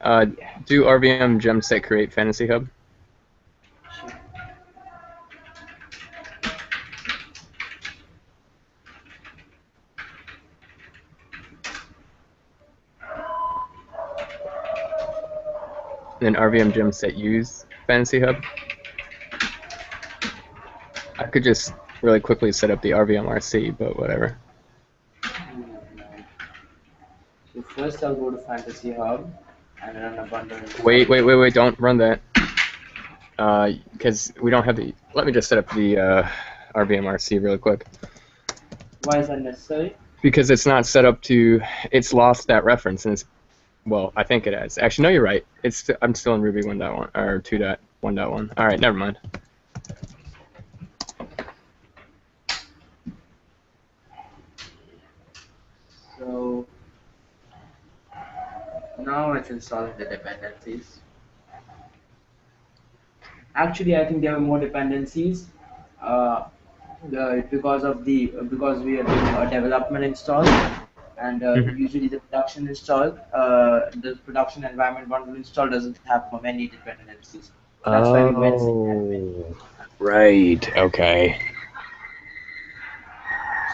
Yeah, Do RVM gem set create fantasy hub? sure. Then RVM gem set use fantasy hub. I could just really quickly set up the RVM RC, but whatever. So first I'll go to Fantasy Hub and run a bundle Wait, install. don't run that. Because we don't have the. Let me just set up the RVM RC really quick. Why is that necessary? Because it's not set up to. It's lost that reference, and it's. Well, I think it has. Actually, no, you're right. I'm still in Ruby 1.1 or 2.1.1. All right, never mind. So now it's installing the dependencies. Actually, I think there are more dependencies because we are doing a development install and Mhm. usually the production environment bundle install doesn't have many dependencies. That's why we went synthetic. Oh, right. Okay.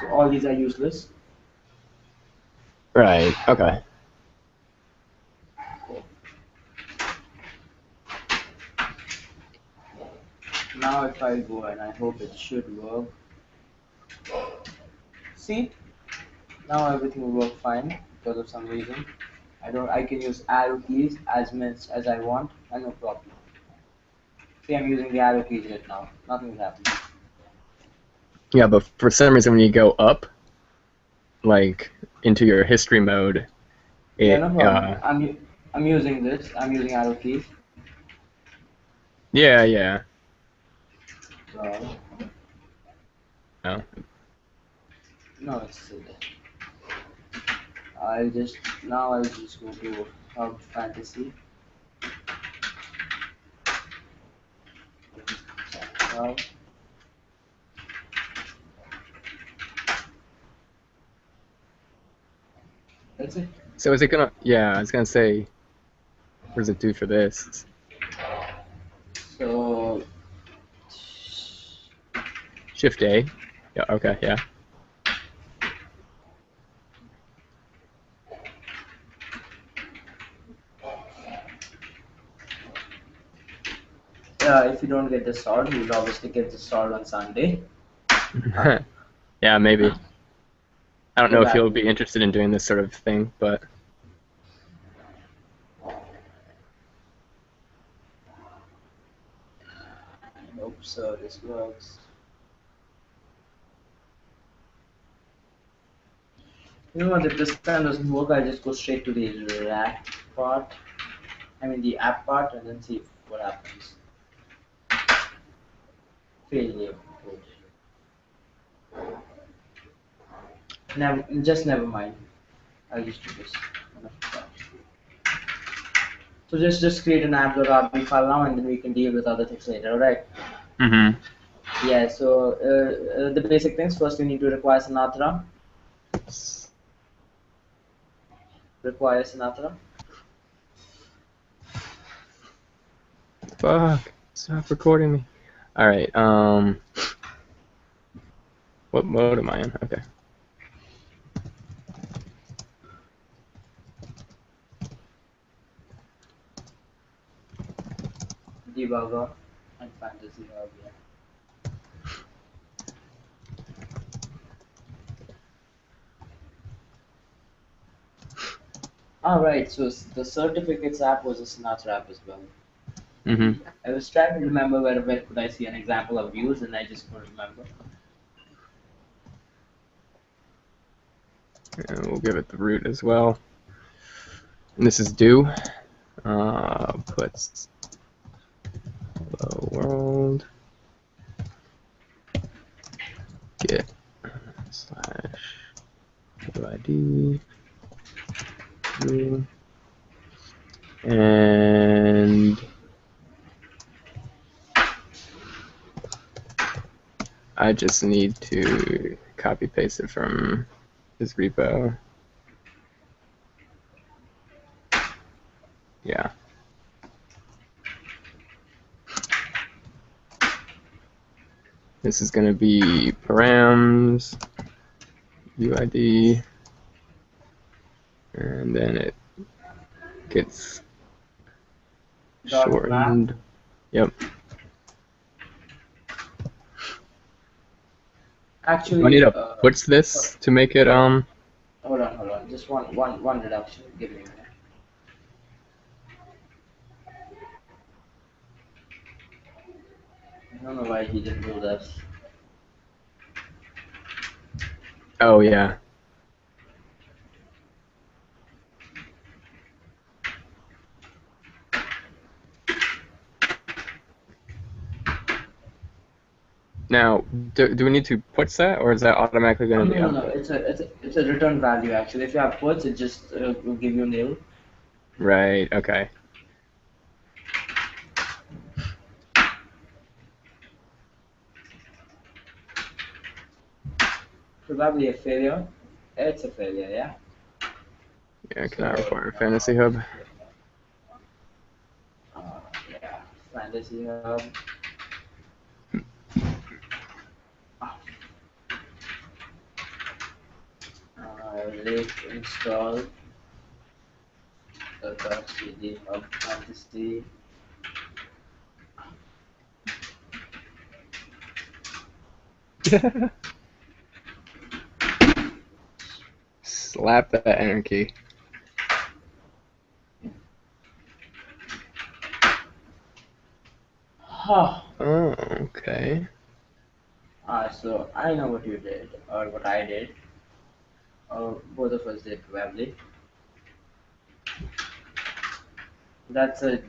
So all these are useless. Right. Okay. Now if I go and I hope it should work. See, now everything will work fine because of some reason. I can use arrow keys as much as I want and no problem. See, I'm using the arrow keys right now. Nothing's happening. Yeah, but for some reason, when you go up, like into your history mode, Yeah, it no problem. I'm using this. I'm using arrow keys. yeah. So No. no, it's still there. I'll just go to Hub Fantasy. Hub. That's it. So is it gonna? Yeah, I was gonna say, what does it do for this? So Shift A. Yeah. Okay. Yeah. if you don't get the sword, you'll obviously get the sword on Sunday. Yeah, maybe. I don't Go know if back. you'll be interested in doing this sort of thing, but Nope. So this works. You know what? If this time doesn't work, I just go straight to the rack part. I mean the app part, and then see what happens. Failure. Never mind. I'll just do this. So just create an app.rb file now, and then we can deal with other things later. All right? mm-hmm. Yeah. So the basic things. First, we need to require Sinatra. Require Sinatra. Fuck. Stop recording me. All right. What mode am I in? Okay. Debugger. fantasy hub. Yeah. All right. So the certificates app was a Sinatra app as well. Mm-hmm. I was trying to remember where could I see an example of views, and I just couldn't remember. And we'll give it the root as well. And this is do. Puts hello world get slash UID do, and I just need to copy paste it from his repo. Yeah. This is going to be params UID, and then it gets shortened. Yep. Actually, I need to puts this to make it Hold on. Just one reduction. Give me a minute. I don't know why he didn't do this. Oh yeah. Now, do we need to puts that, or is that automatically going to be No. output? It's a return value actually. If you have puts, it just will give you nil. Right. Okay. Probably a failure. It's a failure, yeah. Yeah. Can I require fantasy hub? Yeah. Fantasy hub. Late install the CD hub fantasy. Slap that enter key. Huh. Oh, okay. So I know what you did, or what I did, or both of us did probably. That's a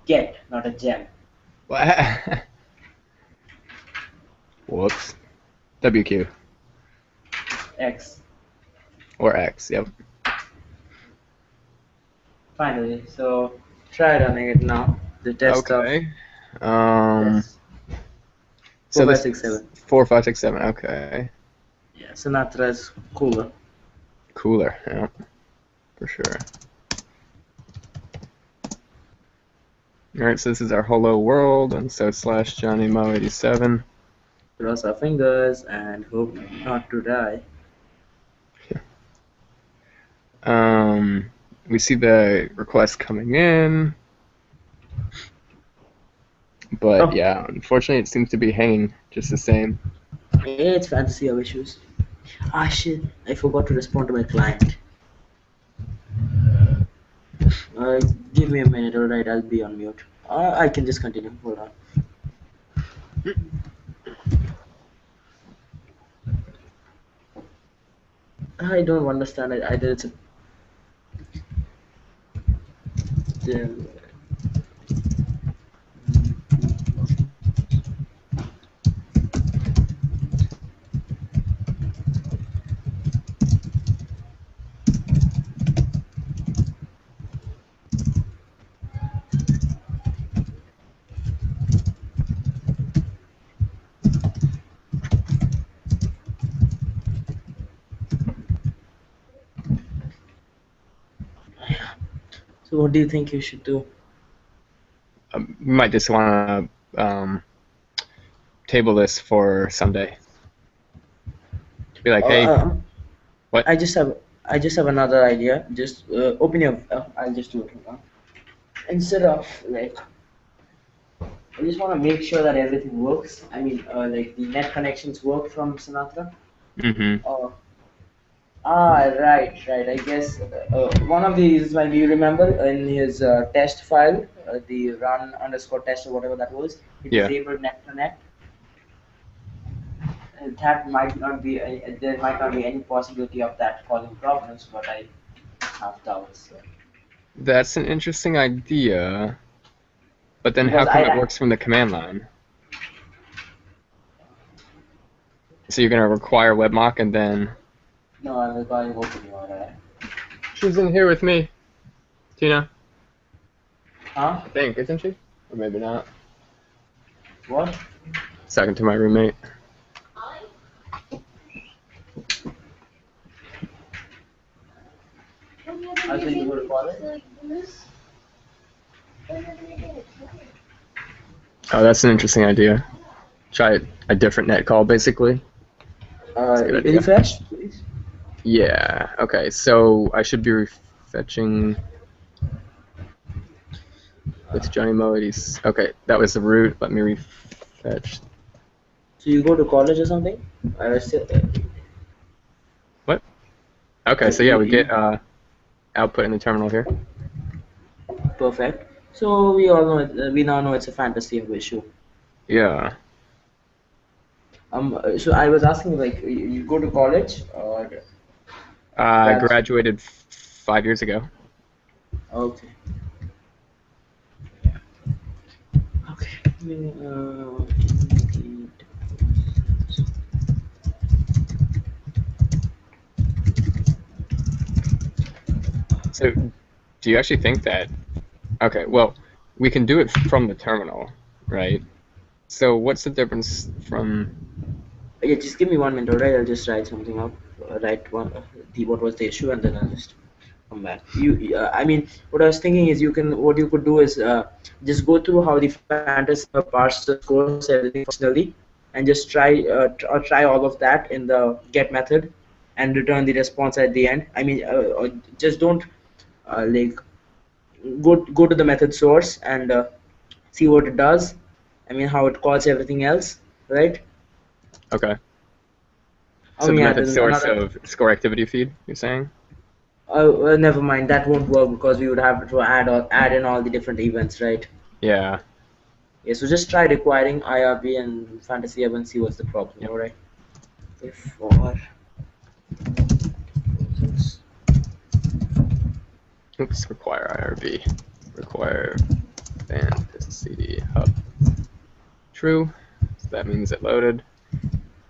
get, not a gem. What? Whoops. WQ X. or X. Yep. Finally, so try running it now. The test of Okay. yes. So 4, 5, this 6, is 7. 4, 5, 6, 7. Okay. Yeah, Sinatra is cooler. Cooler. Yeah. For sure. All right. So this is our hello world, and so slash Johnny Mo 87. Cross our fingers and hope not to die. We see the request coming in, but Oh, yeah, unfortunately, it seems to be hanging just the same. it's fantasy of issues. Ah shit, I forgot to respond to my client. Give me a minute, alright, I'll be on mute. I can just continue, hold on. I don't understand it either. It's a the- So what do you think you should do? We might just want to table this for Sunday. Be like, hey, what? I just have another idea. Just open your. I'll just do it now. Instead of like I just want to make sure that everything works. I mean, like the net connections work from Sinatra. Mm-hmm. Oh, right. I guess one of the reasons why we remember in his test file, the run underscore test or whatever that was, he Yeah. disabled net connect. That might not be, there might not be any possibility of that causing problems, but I have doubts. So. That's an interesting idea. But then how Because come it works from the command line? So you're gonna require webmock and then no, I'm recording open you, alright? she's in here with me, Tina. Huh? I think, isn't she? Or maybe not. What? Second to my roommate. I think you will call it. Oh, that's an interesting idea. Try a different net call, basically. That's a good idea. Refresh, please. Yeah. Okay. So I should be refetching with Johnny Moedy's. Okay, that was the root. Let me refetch. So you go to college or something? Still, What? Okay. So yeah, we get output in the terminal here. perfect. So we all know we now know it's a fantasy of issue. Yeah. So I was asking, like, you go to college or I that's graduated 5 years ago. okay. Okay. So do you actually think that? Okay. Well, we can do it from the terminal, right? So what's the difference from? Yeah, just give me 1 minute, alright? I'll just write something up. Write one what was the issue, and then I'll just come back. I mean, what I was thinking is what you could do is just go through how the fantasy parses scores everything functionally, and just try all of that in the get method, and return the response at the end. I mean, just don't like go to the method source and see what it does. I mean, how it calls everything else, right? Okay. Oh So the yeah, method then source another. of score activity feed, you're saying? Never mind. That won't work because we would have to add in all the different events, right? Yeah. Yeah. So just try requiring IRB and Fantasy Hub and see what's the problem. Yep. All right. If for Oops. Require IRB. Require fantasy hub. True. So that means it loaded.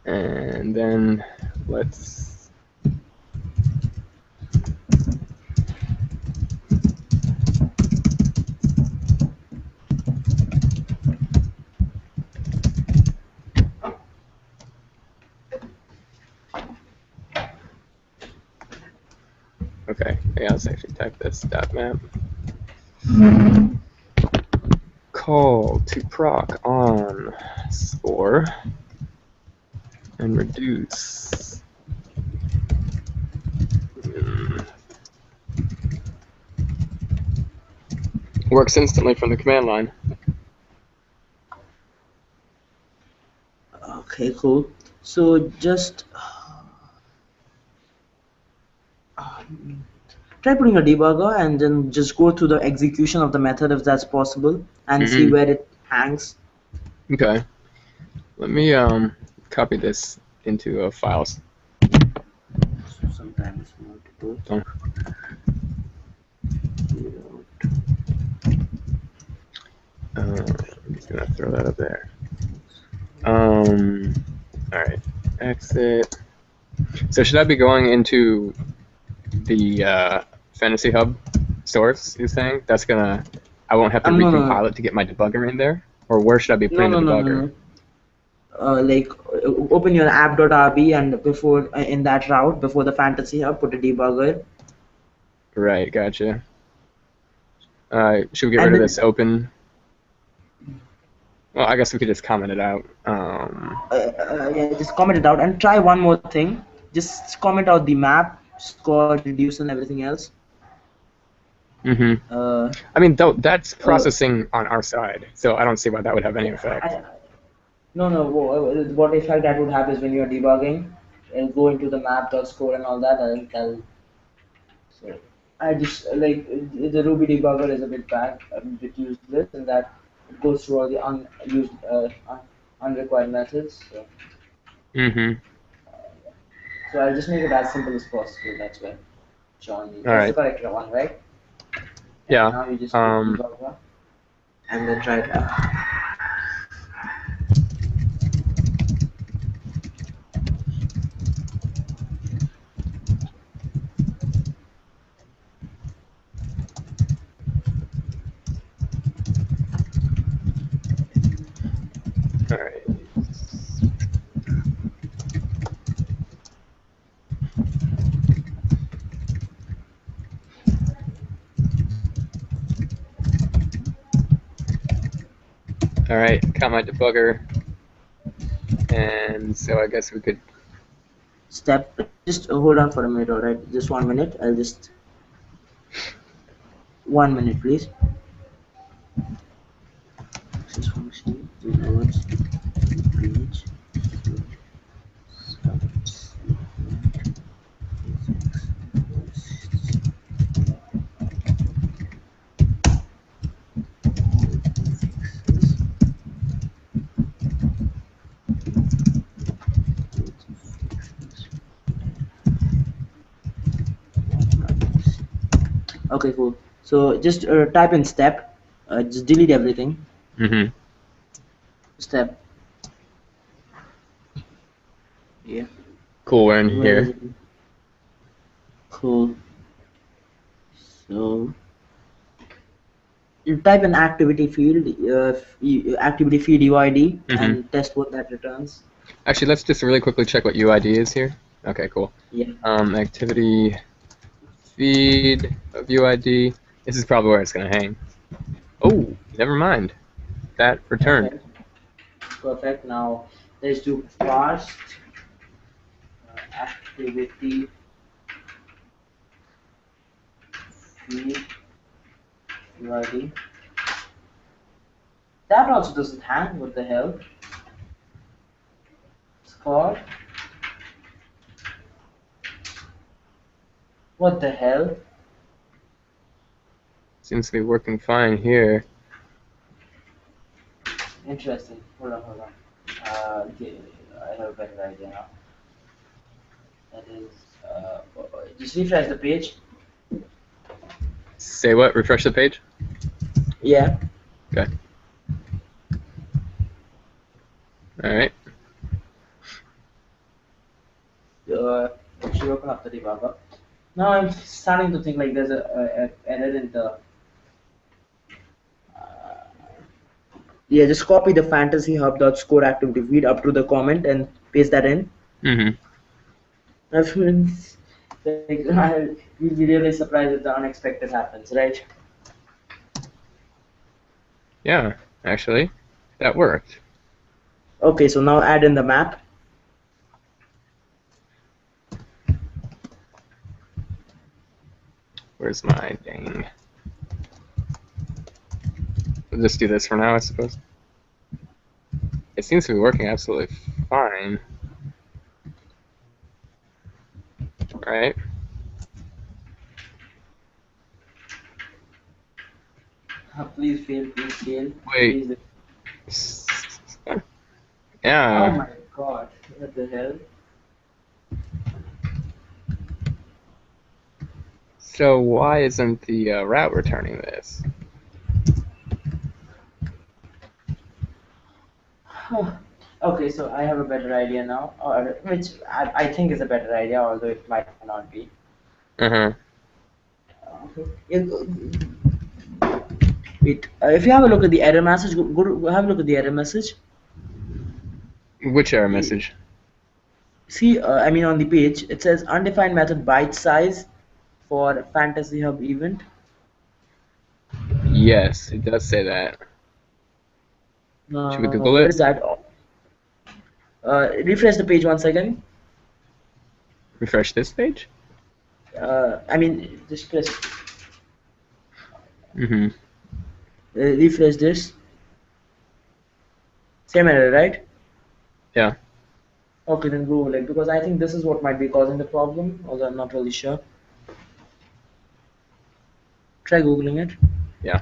And then let's. Okay. Yeah. Let's actually type this dot map. Call to proc on score and reduce. Works instantly from the command line. okay, cool. So just try putting a debugger and then just go through the execution of the method if that's possible and see Mm-hmm. where it hangs. Okay. Let me copy this into a file. Sometimes multiple. Oh. I'm just gonna throw that up there. All right. Exit. So should I be going into the Fantasy Hub source? You're saying that's gonna? I won't have to No, recompile it to get my debugger in there, or where should I be putting the debugger? no. Like open your app.rb and before in that route before the fantasy hub put a debugger Right. Gotcha. Should we get and rid of then this open? Well, I guess we could just comment it out. yeah, just comment it out and try one more thing. Just comment out the map, score, reduce, and everything else. I mean, though that's uh, processing on our side, so I don't see why that would have any effect. no, no. What effect that would have is when you're debugging, it'll go into the map.score and all that, and tell. So I just like the Ruby debugger is a bit bad, a bit useless, in that it goes through all the unrequired methods. So I'll just make it as simple as possible. That's why John. All That's the right. correct one, right? And Yeah. now you just click debugger and then try it out. All right. All right. Got my debugger, and so I guess we could. Step. Just hold on for a minute, all right? Just 1 minute. I'll just 1 minute, please. Access function reloads page. Okay, cool. So just type in step. Just delete everything. Step. Yeah. Cool. We're in Where is here. it? Cool. So you type an activity field, activity field UID, and test what that returns. Actually, let's just really quickly check what UID is here. Okay, cool. Yeah. Activity feed of UID. This is probably where it's gonna hang. Oh, never mind. That returned. Perfect. Perfect. Now let's do parse activity field UID. That also doesn't hang. What the hell? Score. What the hell? Seems to be working fine here. Interesting. Hold on. Okay, I have a better idea now. That is, just refresh the page. Say what? Refresh the page? Yeah. Okay. Alright. Should open up the debugger. Now I'm starting to think like there's a error in the. Yeah, just copy the fantasyhub.score activity feed up to the comment and paste that in. I've been, like, you'll be really surprised if the unexpected happens, right? Yeah, actually, that worked. Okay, so now add in the map. Where's my dang? We'll just do this for now, I suppose. It seems to be working absolutely fine. Right? Please fail, please fail. Wait. Please. Yeah. Oh my god, what the hell? So why isn't the route returning this? Okay, so I have a better idea now, or which I think is a better idea, although it might not be. Wait, if you have a look at the error message, have a look at the error message. Which error message? See, I mean on the page, it says undefined method byte size for Fantasy Hub event. Yes, it does say that. Should we Google What it? is that? Refresh the page once again. Refresh this page? I mean, just press. Mm-hmm. Refresh this. Same error, right? Yeah. Okay, then Google it because I think this is what might be causing the problem, although I'm not really sure. Try Googling it. Yeah.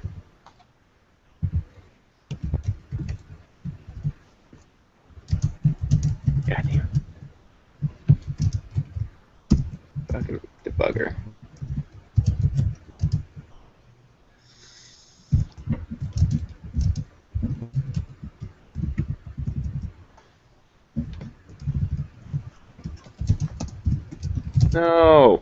God damn. Fucking debugger. No.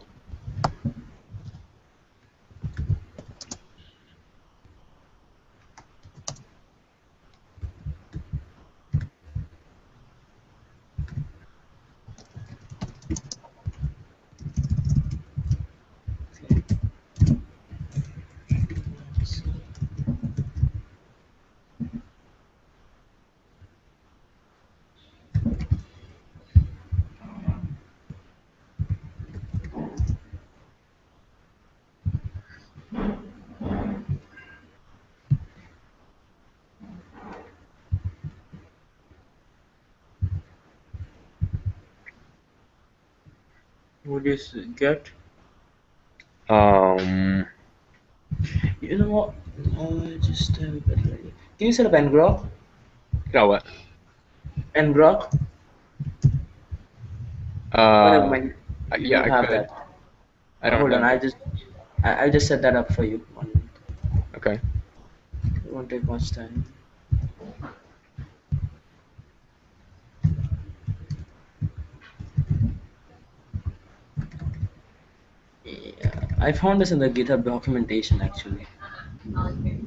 What do you get? Um. You know what? Just have a better idea. Can you set up ngrok? You know what? Ngrok? Oh, never mind. You Yeah, don't I have could. that. I don't Hold on. have. I just set that up for you. 1 minute. Okay. It won't take much time. Yeah, I found this in the GitHub documentation actually. Download.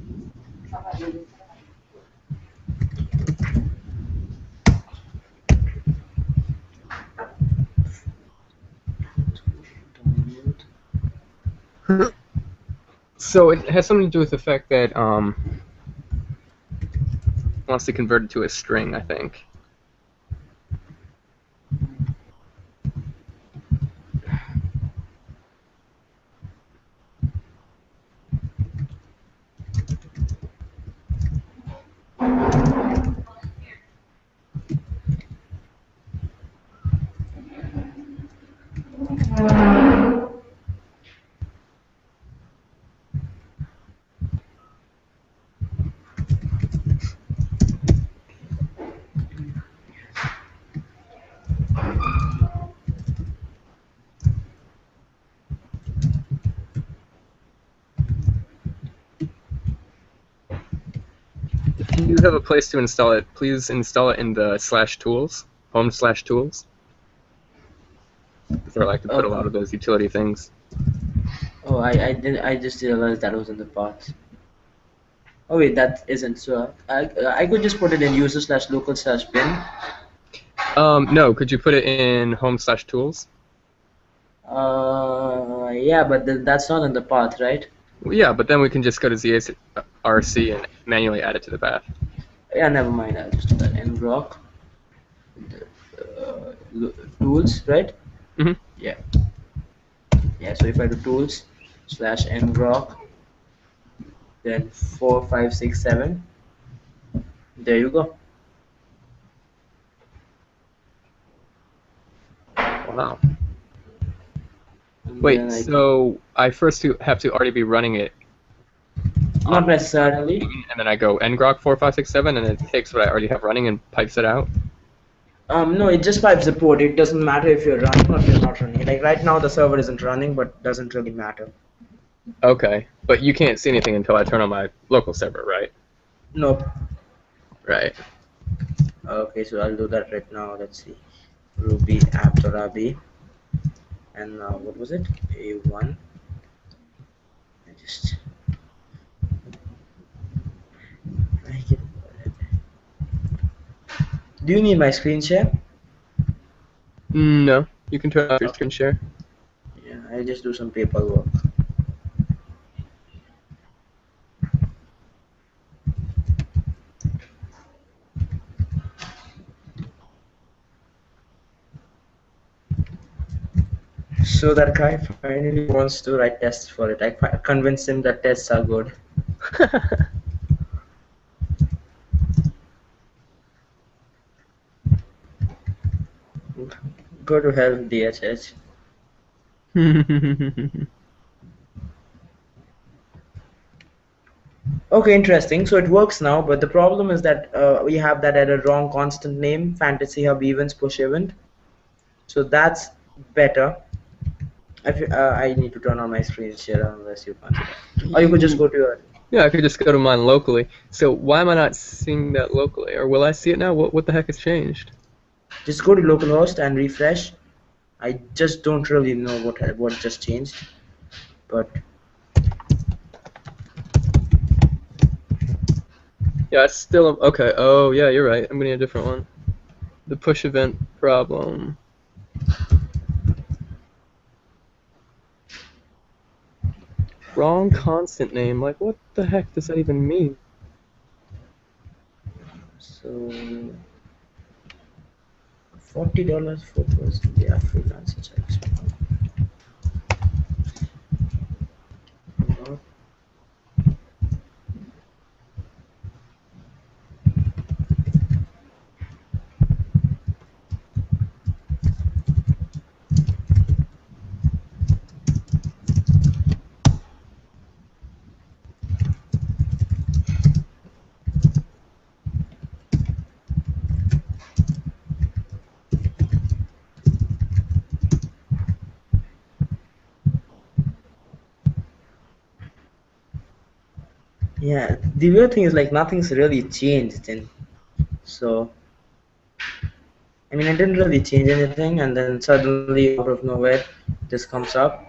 So it has something to do with the fact that wants to convert it to a string, I think. If you have a place to install it, please install it in the /tools, home/tools. That's where I like to put a lot Okay. of those utility things. Oh, I just realized that was in the path. Oh wait, that isn't. So I could just put it in user/local/bin. No, could you put it in home/tools? Yeah, but that's not in the path, right? Well, yeah, but then we can just go to ZSRC and manually add it to the path. Yeah, never mind. I'll just do that. Ngrok tools, right? Mm-hmm. Yeah. Yeah. So if I do tools/ngrok, then 4567. There you go. Wow. And Wait, then I can so I first have to already be running it on not necessarily. and then I go ngrok 4567 and it takes what I already have running and pipes it out. No, it just pipes the port. It doesn't matter if you're running or if you're not running. Like right now, the server isn't running, but doesn't really matter. Okay, but you can't see anything until I turn on my local server, right? Nope. Right. Okay, so I'll do that right now. Let's see. Ruby app.rb and what was it? A1. I just make it. Do you need my screen share? No, you can turn off your Okay. screen share. Yeah, I'll just do some paperwork. So that guy finally wants to write tests for it. I convinced him that tests are good. Go to hell, DHH. Okay, interesting. So it works now, but the problem is that we have that at a wrong constant name, fantasy hub events push event. So that's better. I need to turn on my screen share unless you can't see that. Or you could just go to your. Yeah, I could just go to mine locally. So why am I not seeing that locally? Or will I see it now? What the heck has changed? Just go to localhost and refresh. I just don't really know what just changed, but Yeah, it's still okay. Oh yeah, you're right. I'm getting a different one. The push event problem. Wrong constant name. Like, what the heck does that even mean? so $40 for person. Yeah, freelancer checks. Yeah, the weird thing is like nothing's really changed, and so I mean I didn't really change anything, and then suddenly out of nowhere this comes up.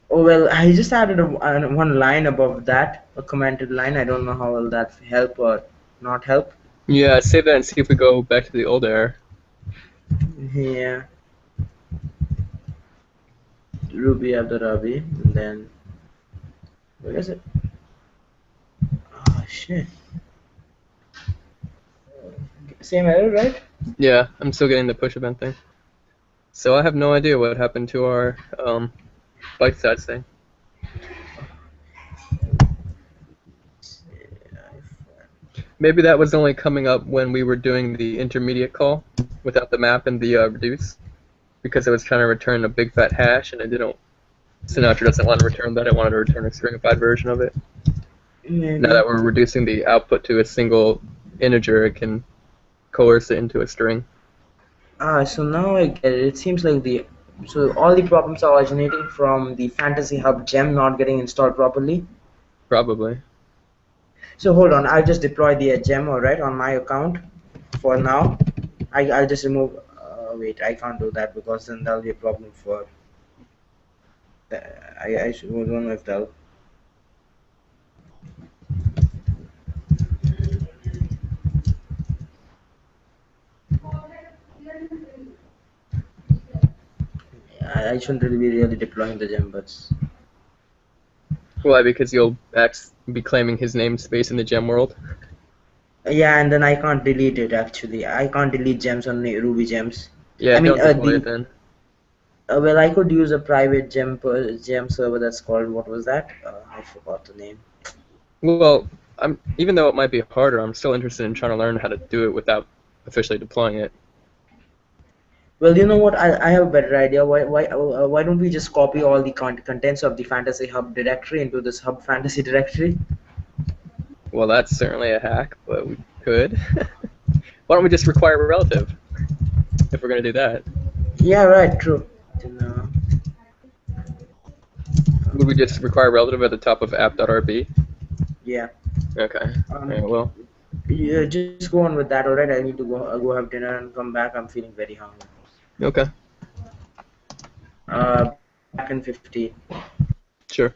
Oh well, I just added one line above that, a commented line. I don't know how will that help or not help. Yeah, save that and see if we go back to the old error. Yeah, Ruby after Ruby, and then where is it? Oh shit, same error, right? Yeah, I'm still getting the push event thing. So I have no idea what happened to our bike size thing. Maybe that was only coming up when we were doing the intermediate call without the map and the reduce, because it was trying to return a big fat hash, and it didn't. Sinatra doesn't want to return that. It wanted to return a stringified version of it. Maybe. Now that we're reducing the output to a single integer, it can coerce it into a string. So now I get it. It seems like so all the problems are originating from the Fantasy Hub gem not getting installed properly. Probably. So hold on, I'll just deploy the gem, alright, on my account for now. I'll just remove. Wait, I can't do that because then that'll be a problem for. I don't know if that'll. I shouldn't really be really deploying the gem, but Why? Because you'll be claiming his namespace in the gem world. yeah, and then I can't delete it actually. I can't delete gems on the Ruby gems. Yeah, I mean, don't deploy it then. well, I could use a private gem server that's called, what was that? I forgot the name. Well, even though it might be harder, I'm still interested in trying to learn how to do it without officially deploying it. Well, you know what? I have a better idea. Why don't we just copy all the contents of the Fantasy Hub directory into this Hub Fantasy directory? Well, that's certainly a hack, but we could. Why don't we just require a relative if we're going to do that? Yeah, right. True. Would we just require a relative at the top of app.rb? Yeah. Okay. Alright, well. Yeah, just go on with that. All right. I need to go have dinner and come back. I'm feeling very hungry. Okay. Back in 15. Sure.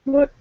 What?